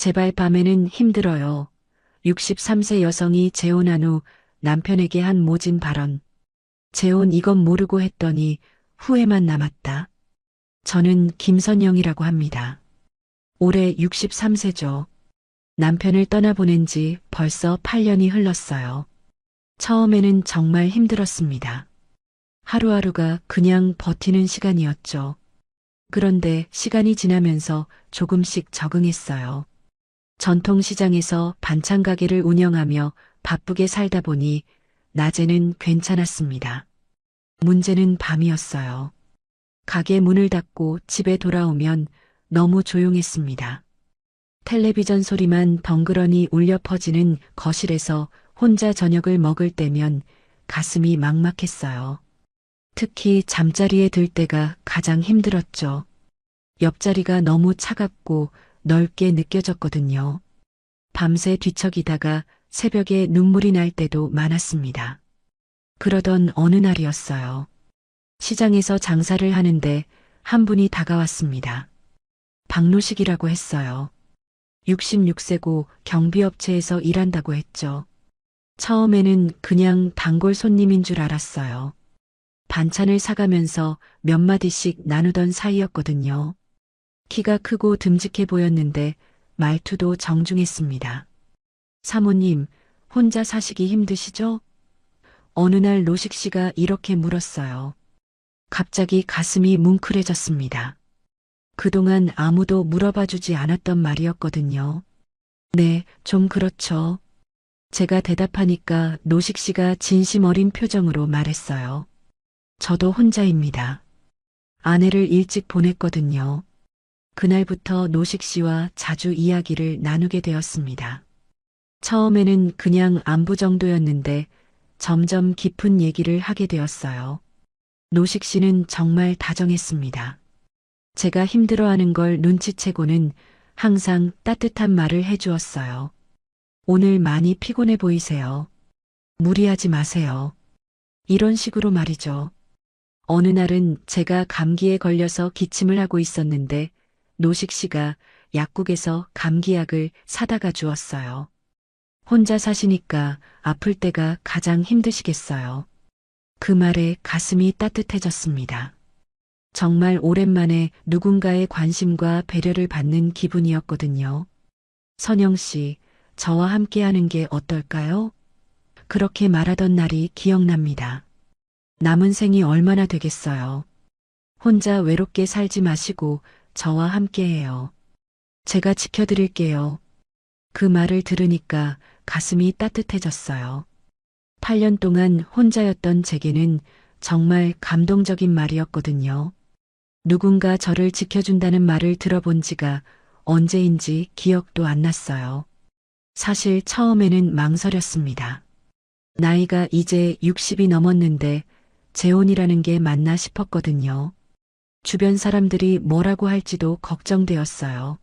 제발 밤에는 힘들어요. 63세 여성이 재혼한 후 남편에게 한 모진 발언. 재혼 이건 모르고 했더니 후회만 남았다. 저는 김선영이라고 합니다. 올해 63세죠. 남편을 떠나보낸 지 벌써 8년이 흘렀어요. 처음에는 정말 힘들었습니다. 하루하루가 그냥 버티는 시간이었죠. 그런데 시간이 지나면서 조금씩 적응했어요. 전통시장에서 반찬 가게를 운영하며 바쁘게 살다 보니 낮에는 괜찮았습니다. 문제는 밤이었어요. 가게 문을 닫고 집에 돌아오면 너무 조용했습니다. 텔레비전 소리만 덩그러니 울려 퍼지는 거실에서 혼자 저녁을 먹을 때면 가슴이 막막했어요. 특히 잠자리에 들 때가 가장 힘들었죠. 옆자리가 너무 차갑고 넓게 느껴졌거든요. 밤새 뒤척이다가 새벽에 눈물이 날 때도 많았습니다. 그러던 어느 날이었어요. 시장에서 장사를 하는데 한 분이 다가왔습니다. 박노식이라고 했어요. 66세고 경비업체에서 일한다고 했죠. 처음에는 그냥 단골 손님인 줄 알았어요. 반찬을 사가면서 몇 마디씩 나누던 사이였거든요. 키가 크고 듬직해 보였는데 말투도 정중했습니다. 사모님, 혼자 사시기 힘드시죠? 어느 날 노식 씨가 이렇게 물었어요. 갑자기 가슴이 뭉클해졌습니다. 그동안 아무도 물어봐 주지 않았던 말이었거든요. 네, 좀 그렇죠. 제가 대답하니까 노식 씨가 진심 어린 표정으로 말했어요. 저도 혼자입니다. 아내를 일찍 보냈거든요. 그날부터 노식 씨와 자주 이야기를 나누게 되었습니다. 처음에는 그냥 안부 정도였는데 점점 깊은 얘기를 하게 되었어요. 노식 씨는 정말 다정했습니다. 제가 힘들어하는 걸 눈치채고는 항상 따뜻한 말을 해주었어요. 오늘 많이 피곤해 보이세요. 무리하지 마세요. 이런 식으로 말이죠. 어느 날은 제가 감기에 걸려서 기침을 하고 있었는데 노식 씨가 약국에서 감기약을 사다가 주었어요. 혼자 사시니까 아플 때가 가장 힘드시겠어요. 그 말에 가슴이 따뜻해졌습니다. 정말 오랜만에 누군가의 관심과 배려를 받는 기분이었거든요. 선영 씨, 저와 함께 하는 게 어떨까요? 그렇게 말하던 날이 기억납니다. 남은 생이 얼마나 되겠어요. 혼자 외롭게 살지 마시고 저와 함께 해요. 제가 지켜드릴게요. 그 말을 들으니까 가슴이 따뜻해졌어요. 8년 동안 혼자였던 제게는 정말 감동적인 말이었거든요. 누군가 저를 지켜준다는 말을 들어본 지가 언제인지 기억도 안 났어요. 사실 처음에는 망설였습니다. 나이가 이제 60이 넘었는데 재혼이라는 게 맞나 싶었거든요. 주변 사람들이 뭐라고 할지도 걱정되었어요.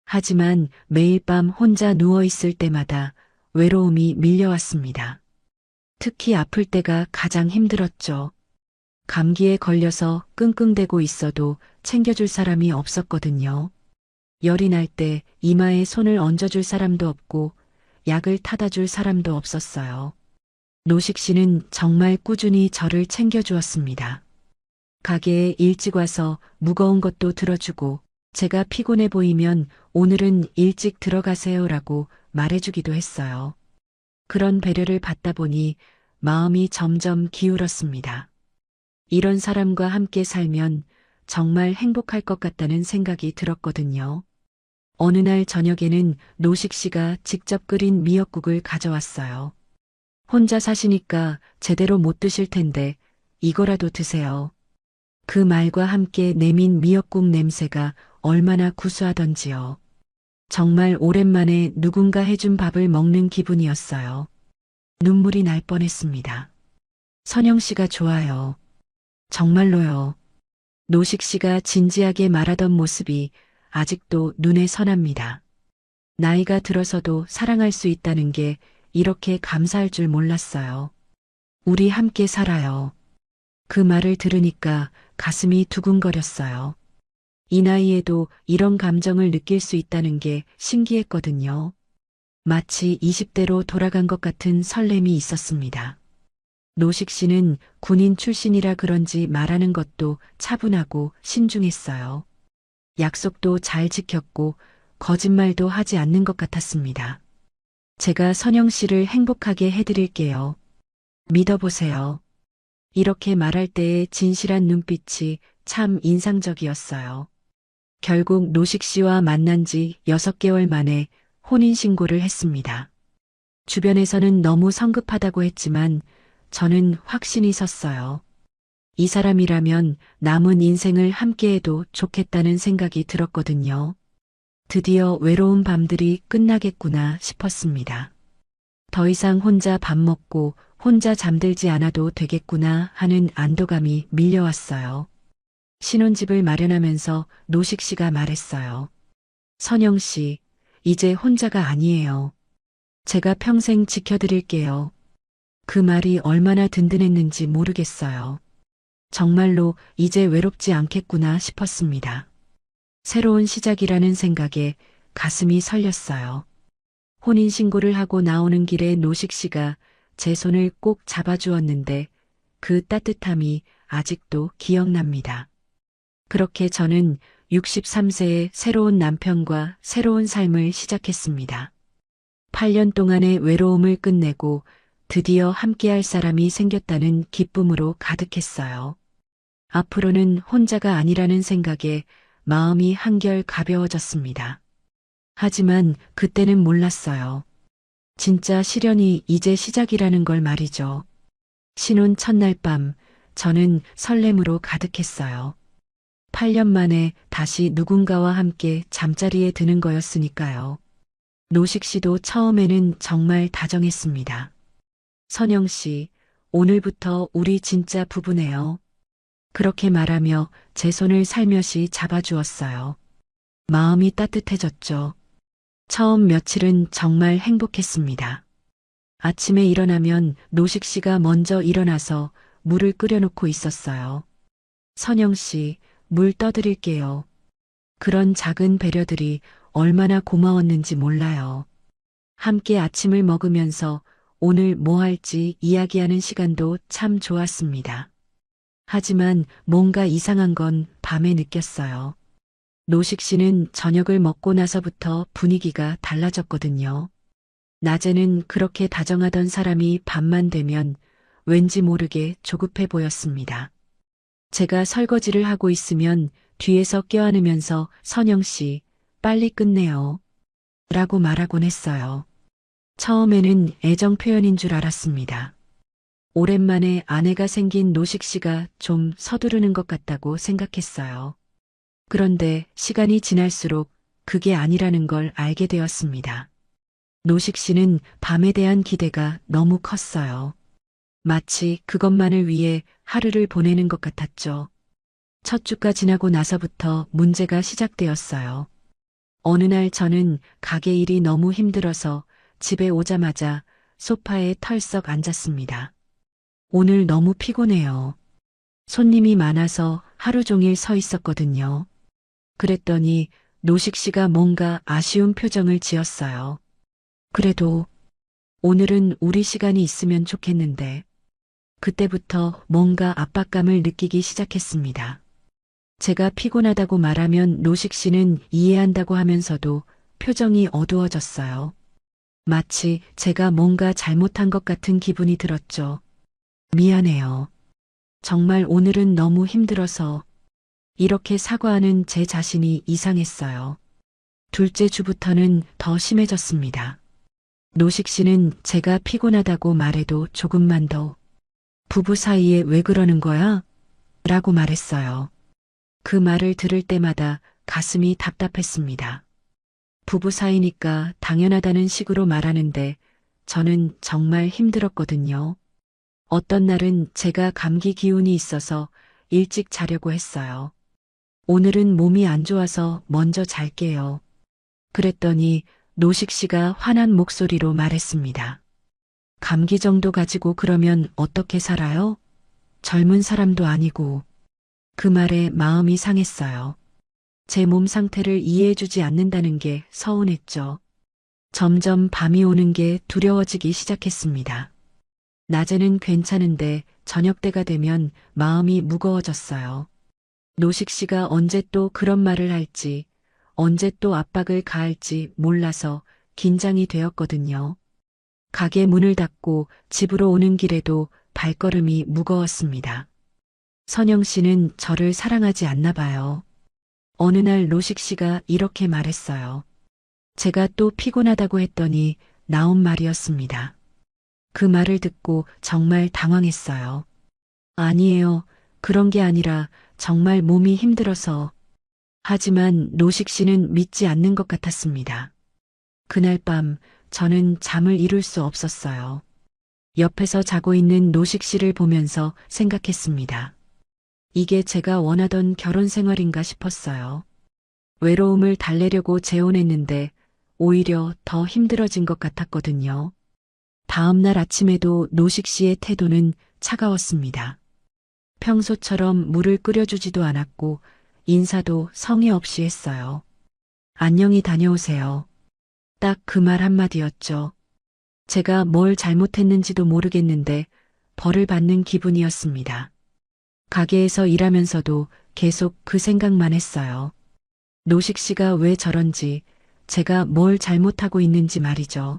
하지만 매일 밤 혼자 누워 있을 때마다 외로움이 밀려왔습니다. 특히 아플 때가 가장 힘들었죠. 감기에 걸려서 끙끙대고 있어도 챙겨줄 사람이 없었거든요. 열이 날 때 이마에 손을 얹어줄 사람도 없고 약을 타다 줄 사람도 없었어요. 노식 씨는 정말 꾸준히 저를 챙겨주었습니다. 가게에 일찍 와서 무거운 것도 들어주고 제가 피곤해 보이면 오늘은 일찍 들어가세요라고 말해주기도 했어요. 그런 배려를 받다 보니 마음이 점점 기울었습니다. 이런 사람과 함께 살면 정말 행복할 것 같다는 생각이 들었거든요. 어느 날 저녁에는 노식 씨가 직접 끓인 미역국을 가져왔어요. 혼자 사시니까 제대로 못 드실 텐데 이거라도 드세요. 그 말과 함께 내민 미역국 냄새가 얼마나 구수하던지요. 정말 오랜만에 누군가 해준 밥을 먹는 기분이었어요. 눈물이 날 뻔했습니다. 선영 씨가 좋아요. 정말로요. 노식 씨가 진지하게 말하던 모습이 아직도 눈에 선합니다. 나이가 들어서도 사랑할 수 있다는 게 이렇게 감사할 줄 몰랐어요. 우리 함께 살아요. 그 말을 들으니까 가슴이 두근거렸어요. 이 나이에도 이런 감정을 느낄 수 있다는 게 신기했거든요. 마치 20대로 돌아간 것 같은 설렘이 있었습니다. 노식 씨는 군인 출신이라 그런지 말하는 것도 차분하고 신중했어요. 약속도 잘 지켰고 거짓말도 하지 않는 것 같았습니다. 제가 선영 씨를 행복하게 해드릴게요. 믿어보세요. 이렇게 말할 때의 진실한 눈빛이 참 인상적이었어요. 결국 노식 씨와 만난 지 6개월 만에 혼인신고를 했습니다. 주변에서는 너무 성급하다고 했지만 저는 확신이 섰어요. 이 사람이라면 남은 인생을 함께해도 좋겠다는 생각이 들었거든요. 드디어 외로운 밤들이 끝나겠구나 싶었습니다. 더 이상 혼자 밥 먹고 혼자 잠들지 않아도 되겠구나 하는 안도감이 밀려왔어요. 신혼집을 마련하면서 노식 씨가 말했어요. 선영 씨, 이제 혼자가 아니에요. 제가 평생 지켜드릴게요. 그 말이 얼마나 든든했는지 모르겠어요. 정말로 이제 외롭지 않겠구나 싶었습니다. 새로운 시작이라는 생각에 가슴이 설렸어요. 혼인신고를 하고 나오는 길에 노식 씨가 제 손을 꼭 잡아주었는데 그 따뜻함이 아직도 기억납니다. 그렇게 저는 63세의 새로운 남편과 새로운 삶을 시작했습니다. 8년 동안의 외로움을 끝내고 드디어 함께할 사람이 생겼다는 기쁨으로 가득했어요. 앞으로는 혼자가 아니라는 생각에 마음이 한결 가벼워졌습니다. 하지만 그때는 몰랐어요. 진짜 시련이 이제 시작이라는 걸 말이죠. 신혼 첫날 밤, 저는 설렘으로 가득했어요. 8년 만에 다시 누군가와 함께 잠자리에 드는 거였으니까요. 노식 씨도 처음에는 정말 다정했습니다. 선영 씨, 오늘부터 우리 진짜 부부네요. 그렇게 말하며 제 손을 살며시 잡아주었어요. 마음이 따뜻해졌죠. 처음 며칠은 정말 행복했습니다. 아침에 일어나면 노식 씨가 먼저 일어나서 물을 끓여놓고 있었어요. 선영 씨, 물 떠드릴게요. 그런 작은 배려들이 얼마나 고마웠는지 몰라요. 함께 아침을 먹으면서 오늘 뭐 할지 이야기하는 시간도 참 좋았습니다. 하지만 뭔가 이상한 건 밤에 느꼈어요. 노식 씨는 저녁을 먹고 나서부터 분위기가 달라졌거든요. 낮에는 그렇게 다정하던 사람이 밤만 되면 왠지 모르게 조급해 보였습니다. 제가 설거지를 하고 있으면 뒤에서 껴안으면서 선영 씨, 빨리 끝내요. 라고 말하곤 했어요. 처음에는 애정 표현인 줄 알았습니다. 오랜만에 아내가 생긴 노식 씨가 좀 서두르는 것 같다고 생각했어요. 그런데 시간이 지날수록 그게 아니라는 걸 알게 되었습니다. 노식 씨는 밤에 대한 기대가 너무 컸어요. 마치 그것만을 위해 하루를 보내는 것 같았죠. 첫 주가 지나고 나서부터 문제가 시작되었어요. 어느 날 저는 가게 일이 너무 힘들어서 집에 오자마자 소파에 털썩 앉았습니다. 오늘 너무 피곤해요. 손님이 많아서 하루 종일 서 있었거든요. 그랬더니 노식 씨가 뭔가 아쉬운 표정을 지었어요. 그래도 오늘은 우리 시간이 있으면 좋겠는데. 그때부터 뭔가 압박감을 느끼기 시작했습니다. 제가 피곤하다고 말하면 노식 씨는 이해한다고 하면서도 표정이 어두워졌어요. 마치 제가 뭔가 잘못한 것 같은 기분이 들었죠. 미안해요. 정말 오늘은 너무 힘들어서 이렇게 사과하는 제 자신이 이상했어요. 둘째 주부터는 더 심해졌습니다. 노식 씨는 제가 피곤하다고 말해도 조금만 더 부부 사이에 왜 그러는 거야? 라고 말했어요. 그 말을 들을 때마다 가슴이 답답했습니다. 부부 사이니까 당연하다는 식으로 말하는데 저는 정말 힘들었거든요. 어떤 날은 제가 감기 기운이 있어서 일찍 자려고 했어요. 오늘은 몸이 안 좋아서 먼저 잘게요. 그랬더니 노식 씨가 화난 목소리로 말했습니다. 감기 정도 가지고 그러면 어떻게 살아요? 젊은 사람도 아니고. 그 말에 마음이 상했어요. 제 몸 상태를 이해해주지 않는다는 게 서운했죠. 점점 밤이 오는 게 두려워지기 시작했습니다. 낮에는 괜찮은데 저녁 때가 되면 마음이 무거워졌어요. 노식 씨가 언제 또 그런 말을 할지, 언제 또 압박을 가할지 몰라서 긴장이 되었거든요. 가게 문을 닫고 집으로 오는 길에도 발걸음이 무거웠습니다. 선영 씨는 저를 사랑하지 않나 봐요. 어느 날 노식 씨가 이렇게 말했어요. 제가 또 피곤하다고 했더니 나온 말이었습니다. 그 말을 듣고 정말 당황했어요. 아니에요. 그런 게 아니라 정말 몸이 힘들어서. 하지만 노식 씨는 믿지 않는 것 같았습니다. 그날 밤 저는 잠을 이룰 수 없었어요. 옆에서 자고 있는 노식 씨를 보면서 생각했습니다. 이게 제가 원하던 결혼 생활인가 싶었어요. 외로움을 달래려고 재혼했는데 오히려 더 힘들어진 것 같았거든요. 다음 날 아침에도 노식 씨의 태도는 차가웠습니다. 평소처럼 물을 끓여주지도 않았고 인사도 성의 없이 했어요. 안녕히 다녀오세요. 딱 그 말 한마디였죠. 제가 뭘 잘못했는지도 모르겠는데 벌을 받는 기분이었습니다. 가게에서 일하면서도 계속 그 생각만 했어요. 노식 씨가 왜 저런지, 제가 뭘 잘못하고 있는지 말이죠.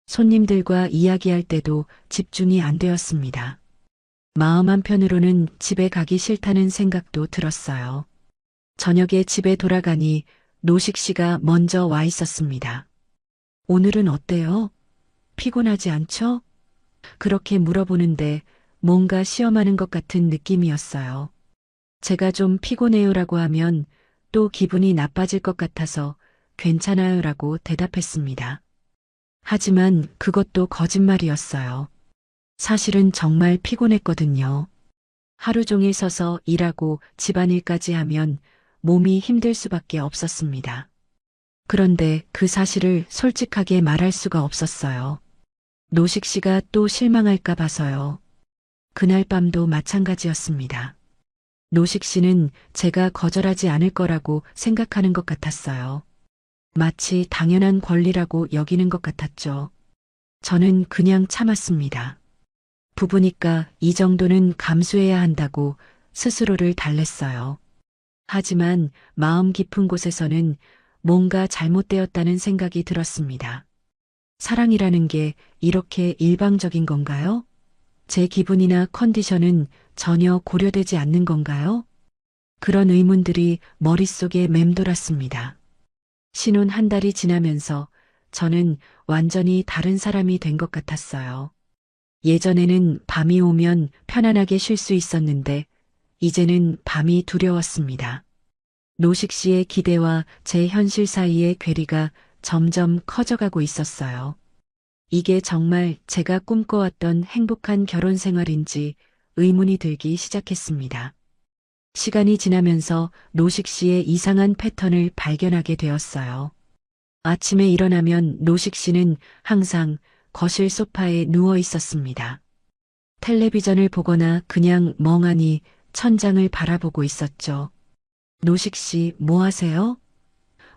손님들과 이야기할 때도 집중이 안 되었습니다. 마음 한편으로는 집에 가기 싫다는 생각도 들었어요. 저녁에 집에 돌아가니 노식 씨가 먼저 와 있었습니다. 오늘은 어때요? 피곤하지 않죠? 그렇게 물어보는데 뭔가 시험하는 것 같은 느낌이었어요. 제가 좀 피곤해요라고 하면 또 기분이 나빠질 것 같아서 괜찮아요라고 대답했습니다. 하지만 그것도 거짓말이었어요. 사실은 정말 피곤했거든요. 하루 종일 서서 일하고 집안일까지 하면 몸이 힘들 수밖에 없었습니다. 그런데 그 사실을 솔직하게 말할 수가 없었어요. 노식 씨가 또 실망할까 봐서요. 그날 밤도 마찬가지였습니다. 노식 씨는 제가 거절하지 않을 거라고 생각하는 것 같았어요. 마치 당연한 권리라고 여기는 것 같았죠. 저는 그냥 참았습니다. 부부니까 이 정도는 감수해야 한다고 스스로를 달랬어요. 하지만 마음 깊은 곳에서는 뭔가 잘못되었다는 생각이 들었습니다. 사랑이라는 게 이렇게 일방적인 건가요? 제 기분이나 컨디션은 전혀 고려되지 않는 건가요? 그런 의문들이 머릿속에 맴돌았습니다. 신혼 한 달이 지나면서 저는 완전히 다른 사람이 된 것 같았어요. 예전에는 밤이 오면 편안하게 쉴 수 있었는데 이제는 밤이 두려웠습니다. 노식 씨의 기대와 제 현실 사이의 괴리가 점점 커져가고 있었어요. 이게 정말 제가 꿈꿔왔던 행복한 결혼 생활인지 의문이 들기 시작했습니다. 시간이 지나면서 노식 씨의 이상한 패턴을 발견하게 되었어요. 아침에 일어나면 노식 씨는 항상 거실 소파에 누워 있었습니다. 텔레비전을 보거나 그냥 멍하니 천장을 바라보고 있었죠. 노식 씨, 뭐 하세요?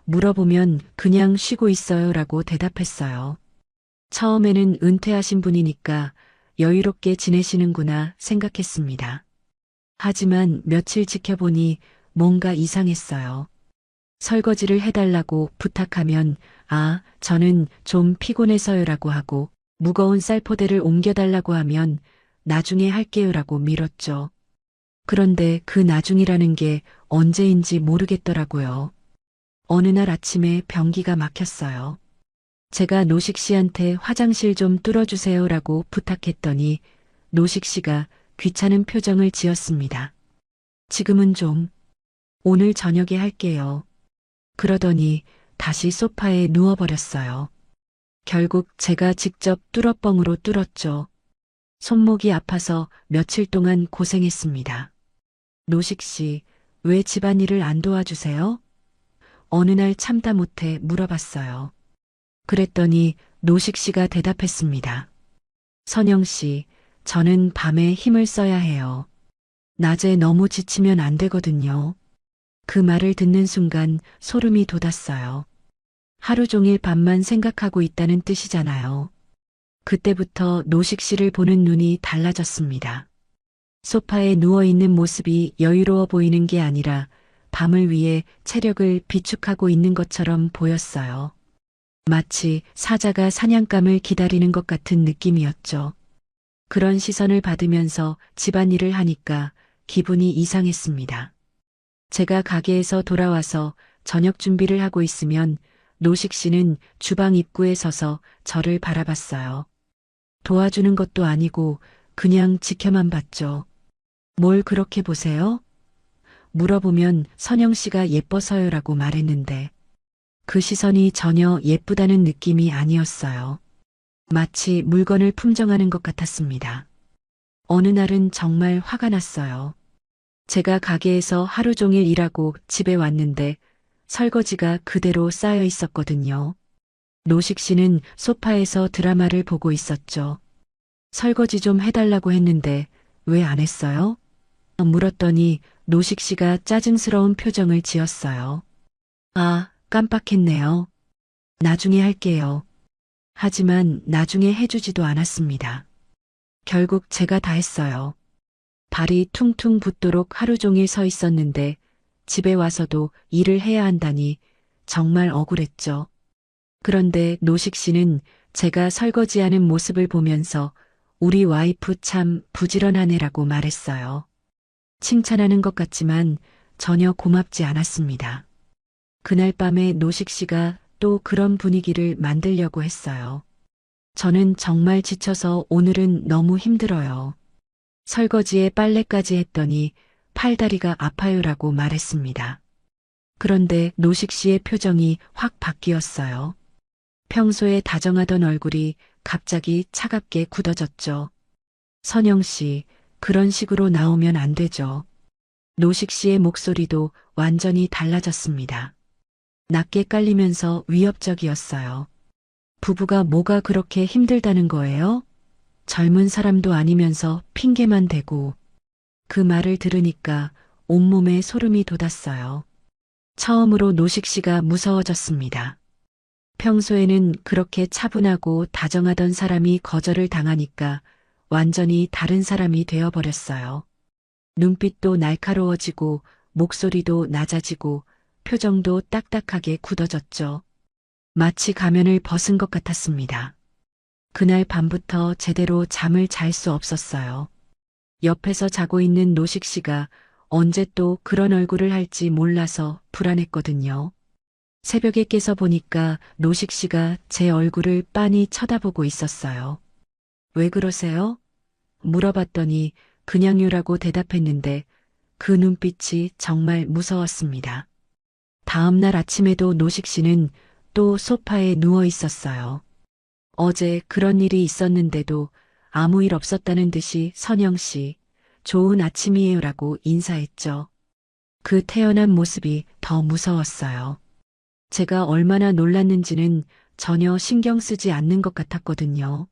물어보면 그냥 쉬고 있어요라고 대답했어요. 처음에는 은퇴하신 분이니까 여유롭게 지내시는구나 생각했습니다. 하지만 며칠 지켜보니 뭔가 이상했어요. 설거지를 해달라고 부탁하면 저는 좀 피곤해서요라고 하고 무거운 쌀포대를 옮겨달라고 하면 나중에 할게요라고 밀었죠. 그런데 그 나중이라는 게 언제인지 모르겠더라고요. 어느 날 아침에 변기가 막혔어요. 제가 노식 씨한테 화장실 좀 뚫어주세요라고 부탁했더니 노식 씨가 귀찮은 표정을 지었습니다. 지금은 좀, 오늘 저녁에 할게요. 그러더니 다시 소파에 누워버렸어요. 결국 제가 직접 뚫어뻥으로 뚫었죠. 손목이 아파서 며칠 동안 고생했습니다. 노식 씨, 왜 집안일을 안 도와주세요? 어느 날 참다 못해 물어봤어요. 그랬더니 노식 씨가 대답했습니다. 선영 씨, 저는 밤에 힘을 써야 해요. 낮에 너무 지치면 안 되거든요. 그 말을 듣는 순간 소름이 돋았어요. 하루 종일 밤만 생각하고 있다는 뜻이잖아요. 그때부터 노식 씨를 보는 눈이 달라졌습니다. 소파에 누워있는 모습이 여유로워 보이는 게 아니라 밤을 위해 체력을 비축하고 있는 것처럼 보였어요. 마치 사자가 사냥감을 기다리는 것 같은 느낌이었죠. 그런 시선을 받으면서 집안일을 하니까 기분이 이상했습니다. 제가 가게에서 돌아와서 저녁 준비를 하고 있으면 노식 씨는 주방 입구에 서서 저를 바라봤어요. 도와주는 것도 아니고 그냥 지켜만 봤죠. 뭘 그렇게 보세요? 물어보면 선영 씨가 예뻐서요라고 말했는데 그 시선이 전혀 예쁘다는 느낌이 아니었어요. 마치 물건을 품정하는 것 같았습니다. 어느 날은 정말 화가 났어요. 제가 가게에서 하루 종일 일하고 집에 왔는데 설거지가 그대로 쌓여 있었거든요. 노식 씨는 소파에서 드라마를 보고 있었죠. 설거지 좀 해달라고 했는데 왜 안 했어요? 물었더니 노식 씨가 짜증스러운 표정을 지었어요. 아, 깜빡했네요. 나중에 할게요. 하지만 나중에 해주지도 않았습니다. 결국 제가 다 했어요. 발이 퉁퉁 붓도록 하루 종일 서 있었는데 집에 와서도 일을 해야 한다니 정말 억울했죠. 그런데 노식 씨는 제가 설거지하는 모습을 보면서 우리 와이프 참 부지런하네라고 말했어요. 칭찬하는 것 같지만 전혀 고맙지 않았습니다. 그날 밤에 노식 씨가 또 그런 분위기를 만들려고 했어요. 저는 정말 지쳐서 오늘은 너무 힘들어요. 설거지에 빨래까지 했더니 팔다리가 아파요라고 말했습니다. 그런데 노식 씨의 표정이 확 바뀌었어요. 평소에 다정하던 얼굴이 갑자기 차갑게 굳어졌죠. 선영 씨, 그런 식으로 나오면 안 되죠. 노식 씨의 목소리도 완전히 달라졌습니다. 낮게 깔리면서 위협적이었어요. 부부가 뭐가 그렇게 힘들다는 거예요? 젊은 사람도 아니면서 핑계만 대고. 그 말을 들으니까 온몸에 소름이 돋았어요. 처음으로 노식 씨가 무서워졌습니다. 평소에는 그렇게 차분하고 다정하던 사람이 거절을 당하니까 완전히 다른 사람이 되어버렸어요. 눈빛도 날카로워지고 목소리도 낮아지고 표정도 딱딱하게 굳어졌죠. 마치 가면을 벗은 것 같았습니다. 그날 밤부터 제대로 잠을 잘 수 없었어요. 옆에서 자고 있는 노식 씨가 언제 또 그런 얼굴을 할지 몰라서 불안했거든요. 새벽에 깨서 보니까 노식 씨가 제 얼굴을 빤히 쳐다보고 있었어요. 왜 그러세요? 물어봤더니 그냥요라고 대답했는데 그 눈빛이 정말 무서웠습니다. 다음 날 아침에도 노식 씨는 또 소파에 누워 있었어요. 어제 그런 일이 있었는데도 아무 일 없었다는 듯이 선영 씨, 좋은 아침이에요라고 인사했죠. 그 태연한 모습이 더 무서웠어요. 제가 얼마나 놀랐는지는 전혀 신경 쓰지 않는 것 같았거든요.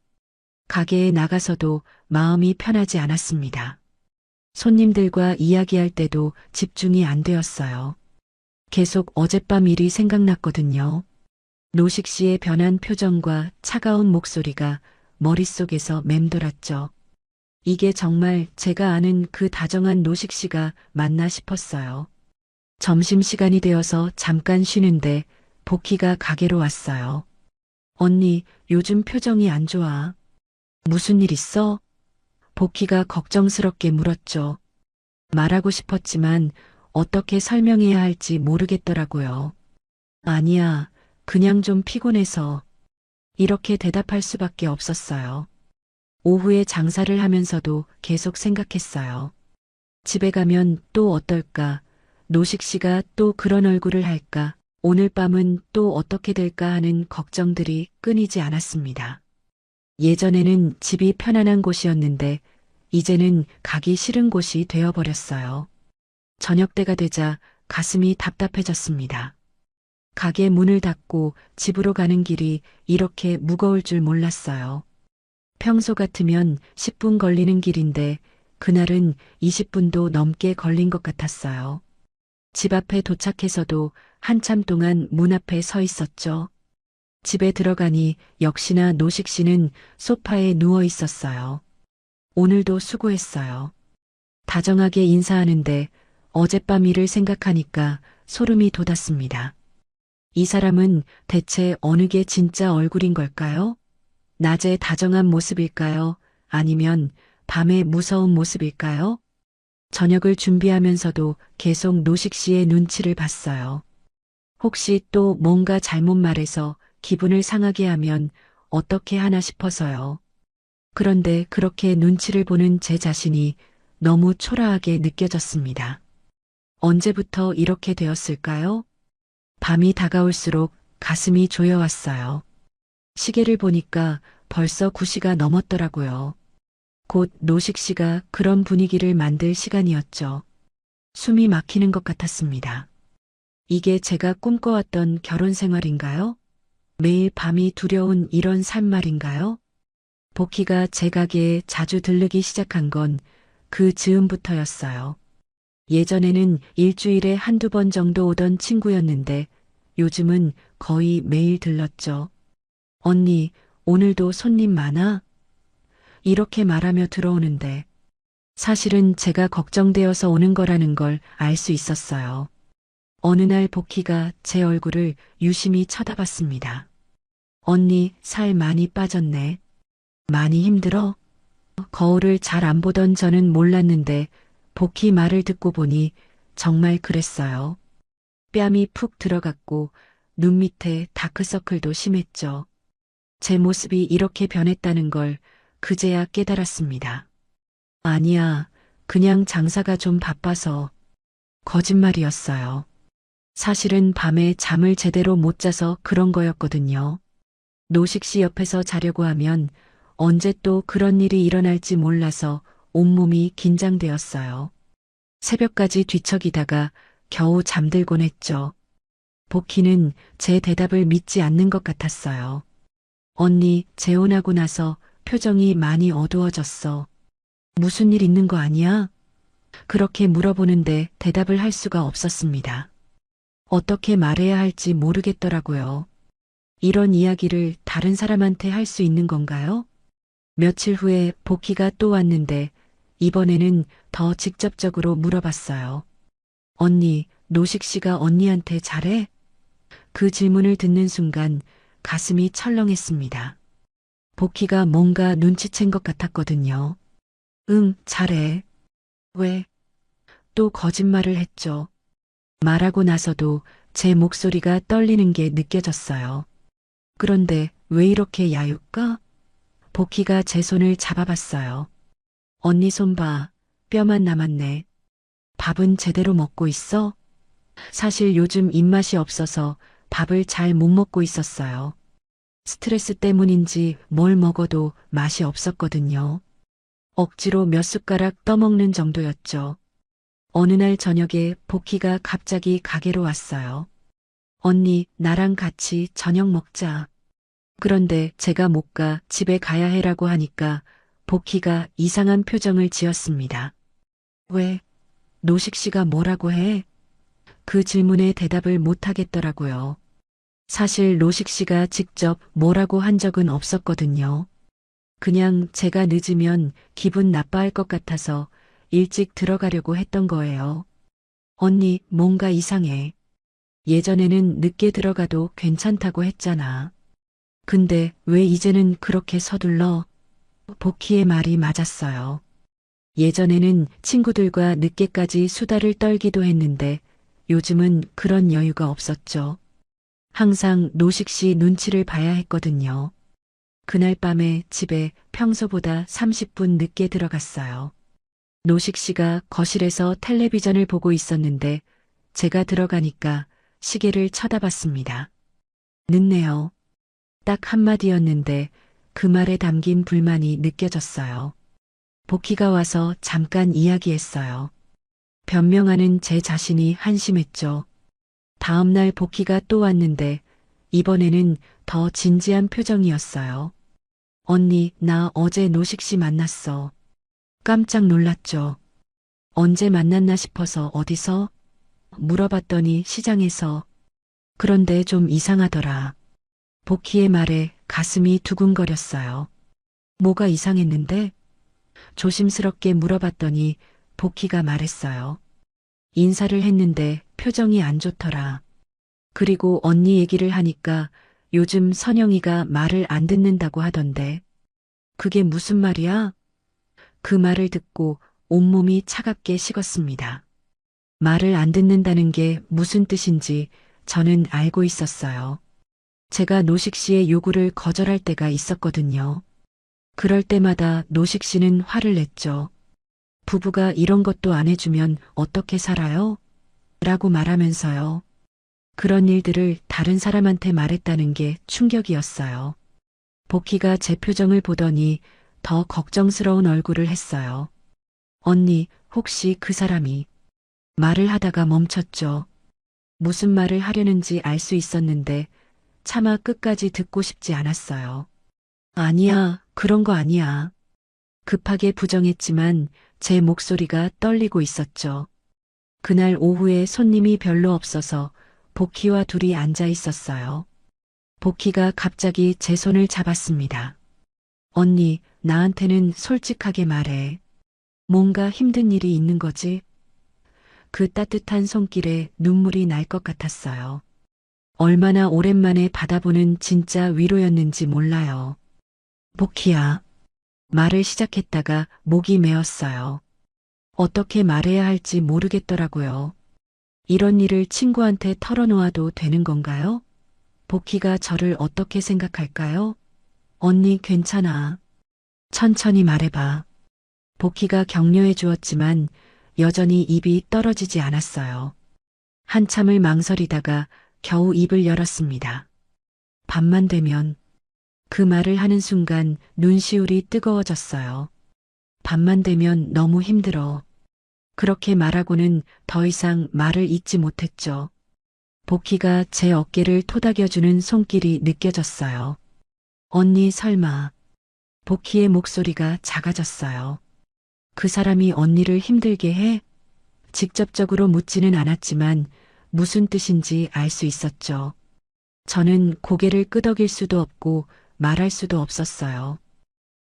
가게에 나가서도 마음이 편하지 않았습니다. 손님들과 이야기할 때도 집중이 안 되었어요. 계속 어젯밤 일이 생각났거든요. 노식 씨의 변한 표정과 차가운 목소리가 머릿속에서 맴돌았죠. 이게 정말 제가 아는 그 다정한 노식 씨가 맞나 싶었어요. 점심시간이 되어서 잠깐 쉬는데 복희가 가게로 왔어요. 언니, 요즘 표정이 안 좋아. 무슨 일 있어? 복희가 걱정스럽게 물었죠. 말하고 싶었지만 어떻게 설명해야 할지 모르겠더라고요. 아니야, 그냥 좀 피곤해서. 이렇게 대답할 수밖에 없었어요. 오후에 장사를 하면서도 계속 생각했어요. 집에 가면 또 어떨까? 노식 씨가 또 그런 얼굴을 할까? 오늘 밤은 또 어떻게 될까 하는 걱정들이 끊이지 않았습니다. 예전에는 집이 편안한 곳이었는데 이제는 가기 싫은 곳이 되어버렸어요. 저녁 때가 되자 가슴이 답답해졌습니다. 가게 문을 닫고 집으로 가는 길이 이렇게 무거울 줄 몰랐어요. 평소 같으면 10분 걸리는 길인데 그날은 20분도 넘게 걸린 것 같았어요. 집 앞에 도착해서도 한참 동안 문 앞에 서 있었죠. 집에 들어가니 역시나 노식 씨는 소파에 누워 있었어요. 오늘도 수고했어요. 다정하게 인사하는데 어젯밤 일을 생각하니까 소름이 돋았습니다. 이 사람은 대체 어느 게 진짜 얼굴인 걸까요? 낮에 다정한 모습일까요? 아니면 밤에 무서운 모습일까요? 저녁을 준비하면서도 계속 노식 씨의 눈치를 봤어요. 혹시 또 뭔가 잘못 말해서 기분을 상하게 하면 어떻게 하나 싶어서요. 그런데 그렇게 눈치를 보는 제 자신이 너무 초라하게 느껴졌습니다. 언제부터 이렇게 되었을까요? 밤이 다가올수록 가슴이 조여왔어요. 시계를 보니까 벌써 9시가 넘었더라고요. 곧 노식 씨가 그런 분위기를 만들 시간이었죠. 숨이 막히는 것 같았습니다. 이게 제가 꿈꿔왔던 결혼 생활인가요? 매일 밤이 두려운 이런 삶 말인가요? 복희가 제 가게에 자주 들르기 시작한 건 그 즈음부터였어요. 예전에는 일주일에 한두 번 정도 오던 친구였는데 요즘은 거의 매일 들렀죠. 언니, 오늘도 손님 많아? 이렇게 말하며 들어오는데 사실은 제가 걱정되어서 오는 거라는 걸 알 수 있었어요. 어느 날 복희가 제 얼굴을 유심히 쳐다봤습니다. 언니, 살 많이 빠졌네. 많이 힘들어? 거울을 잘 안 보던 저는 몰랐는데 복희 말을 듣고 보니 정말 그랬어요. 뺨이 푹 들어갔고 눈 밑에 다크서클도 심했죠. 제 모습이 이렇게 변했다는 걸 그제야 깨달았습니다. 아니야, 그냥 장사가 좀 바빠서. 거짓말이었어요. 사실은 밤에 잠을 제대로 못 자서 그런 거였거든요. 노식 씨 옆에서 자려고 하면 언제 또 그런 일이 일어날지 몰라서 온몸이 긴장되었어요. 새벽까지 뒤척이다가 겨우 잠들곤 했죠. 복희는 제 대답을 믿지 않는 것 같았어요. 언니, 재혼하고 나서 표정이 많이 어두워졌어. 무슨 일 있는 거 아니야? 그렇게 물어보는데 대답을 할 수가 없었습니다. 어떻게 말해야 할지 모르겠더라고요. 이런 이야기를 다른 사람한테 할 수 있는 건가요? 며칠 후에 복희가 또 왔는데 이번에는 더 직접적으로 물어봤어요. 언니, 노식 씨가 언니한테 잘해? 그 질문을 듣는 순간 가슴이 철렁했습니다. 복희가 뭔가 눈치챈 것 같았거든요. 응, 잘해. 왜? 또 거짓말을 했죠. 말하고 나서도 제 목소리가 떨리는 게 느껴졌어요. 그런데 왜 이렇게 야유까? 복희가 제 손을 잡아봤어요. 언니 손 봐. 뼈만 남았네. 밥은 제대로 먹고 있어? 사실 요즘 입맛이 없어서 밥을 잘 못 먹고 있었어요. 스트레스 때문인지 뭘 먹어도 맛이 없었거든요. 억지로 몇 숟가락 떠먹는 정도였죠. 어느 날 저녁에 복희가 갑자기 가게로 왔어요. 언니, 나랑 같이 저녁 먹자. 그런데 제가 못 가 집에 가야 해라고 하니까 복희가 이상한 표정을 지었습니다. 왜? 노식 씨가 뭐라고 해? 그 질문에 대답을 못 하겠더라고요. 사실 노식 씨가 직접 뭐라고 한 적은 없었거든요. 그냥 제가 늦으면 기분 나빠할 것 같아서 일찍 들어가려고 했던 거예요. 언니, 뭔가 이상해. 예전에는 늦게 들어가도 괜찮다고 했잖아. 근데 왜 이제는 그렇게 서둘러? 복희의 말이 맞았어요. 예전에는 친구들과 늦게까지 수다를 떨기도 했는데 요즘은 그런 여유가 없었죠. 항상 노식 씨 눈치를 봐야 했거든요. 그날 밤에 집에 평소보다 30분 늦게 들어갔어요. 노식 씨가 거실에서 텔레비전을 보고 있었는데 제가 들어가니까 시계를 쳐다봤습니다. 늦네요. 딱 한마디였는데 그 말에 담긴 불만이 느껴졌어요. 복희가 와서 잠깐 이야기했어요. 변명하는 제 자신이 한심했죠. 다음 날 복희가 또 왔는데 이번에는 더 진지한 표정이었어요. 언니, 나 어제 노식 씨 만났어. 깜짝 놀랐죠. 언제 만났나 싶어서 어디서? 물어봤더니 시장에서. 그런데 좀 이상하더라. 복희의 말에 가슴이 두근거렸어요. 뭐가 이상했는데? 조심스럽게 물어봤더니 복희가 말했어요. 인사를 했는데 표정이 안 좋더라. 그리고 언니 얘기를 하니까 요즘 선영이가 말을 안 듣는다고 하던데. 그게 무슨 말이야? 그 말을 듣고 온몸이 차갑게 식었습니다. 말을 안 듣는다는 게 무슨 뜻인지 저는 알고 있었어요. 제가 노식 씨의 요구를 거절할 때가 있었거든요. 그럴 때마다 노식 씨는 화를 냈죠. 부부가 이런 것도 안 해주면 어떻게 살아요? 라고 말하면서요. 그런 일들을 다른 사람한테 말했다는 게 충격이었어요. 복희가 제 표정을 보더니 더 걱정스러운 얼굴을 했어요. 언니, 혹시 그 사람이 말을 하다가 멈췄죠. 무슨 말을 하려는지 알 수 있었는데 차마 끝까지 듣고 싶지 않았어요. 아니야, 그런 거 아니야. 급하게 부정했지만 제 목소리가 떨리고 있었죠. 그날 오후에 손님이 별로 없어서 복희와 둘이 앉아 있었어요. 복희가 갑자기 제 손을 잡았습니다. 언니, 나한테는 솔직하게 말해. 뭔가 힘든 일이 있는 거지? 그 따뜻한 손길에 눈물이 날 것 같았어요. 얼마나 오랜만에 받아보는 진짜 위로였는지 몰라요. 복희야. 말을 시작했다가 목이 메었어요. 어떻게 말해야 할지 모르겠더라고요. 이런 일을 친구한테 털어놓아도 되는 건가요? 복희가 저를 어떻게 생각할까요? 언니 괜찮아. 천천히 말해봐. 복희가 격려해 주었지만 여전히 입이 떨어지지 않았어요. 한참을 망설이다가 겨우 입을 열었습니다. 밤만 되면 그 말을 하는 순간 눈시울이 뜨거워졌어요. 밤만 되면 너무 힘들어. 그렇게 말하고는 더 이상 말을 잇지 못했죠. 복희가 제 어깨를 토닥여주는 손길이 느껴졌어요. 언니 설마. 복희의 목소리가 작아졌어요. 그 사람이 언니를 힘들게 해? 직접적으로 묻지는 않았지만 무슨 뜻인지 알 수 있었죠. 저는 고개를 끄덕일 수도 없고 말할 수도 없었어요.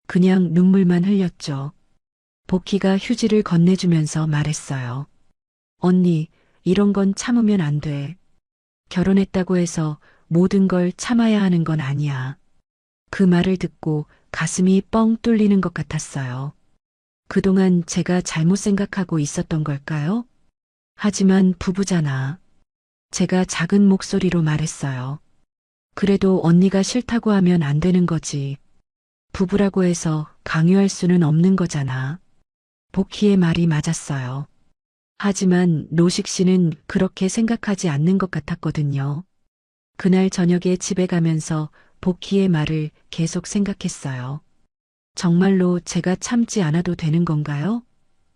그냥 눈물만 흘렸죠. 복희가 휴지를 건네주면서 말했어요. 언니, 이런 건 참으면 안 돼. 결혼했다고 해서 모든 걸 참아야 하는 건 아니야. 그 말을 듣고 가슴이 뻥 뚫리는 것 같았어요. 그동안 제가 잘못 생각하고 있었던 걸까요? 하지만 부부잖아. 제가 작은 목소리로 말했어요. 그래도 언니가 싫다고 하면 안 되는 거지. 부부라고 해서 강요할 수는 없는 거잖아. 복희의 말이 맞았어요. 하지만 노식 씨는 그렇게 생각하지 않는 것 같았거든요. 그날 저녁에 집에 가면서 복희의 말을 계속 생각했어요. 정말로 제가 참지 않아도 되는 건가요?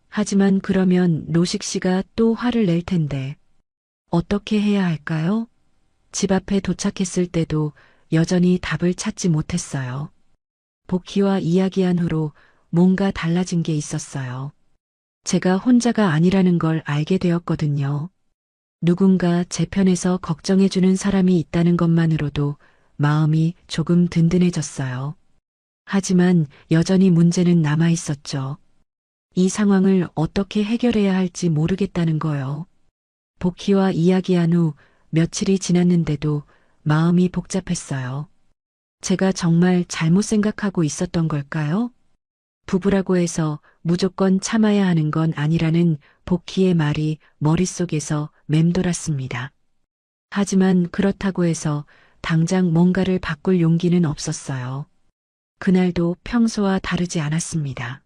하지만 그러면 노식 씨가 또 화를 낼 텐데 어떻게 해야 할까요? 집 앞에 도착했을 때도 여전히 답을 찾지 못했어요. 복희와 이야기한 후로 뭔가 달라진 게 있었어요. 제가 혼자가 아니라는 걸 알게 되었거든요. 누군가 제 편에서 걱정해주는 사람이 있다는 것만으로도 마음이 조금 든든해졌어요. 하지만 여전히 문제는 남아 있었죠. 이 상황을 어떻게 해결해야 할지 모르겠다는 거요. 복희와 이야기한 후 며칠이 지났는데도 마음이 복잡했어요. 제가 정말 잘못 생각하고 있었던 걸까요? 부부라고 해서 무조건 참아야 하는 건 아니라는 복희의 말이 머릿속에서 맴돌았습니다. 하지만 그렇다고 해서 당장 뭔가를 바꿀 용기는 없었어요. 그날도 평소와 다르지 않았습니다.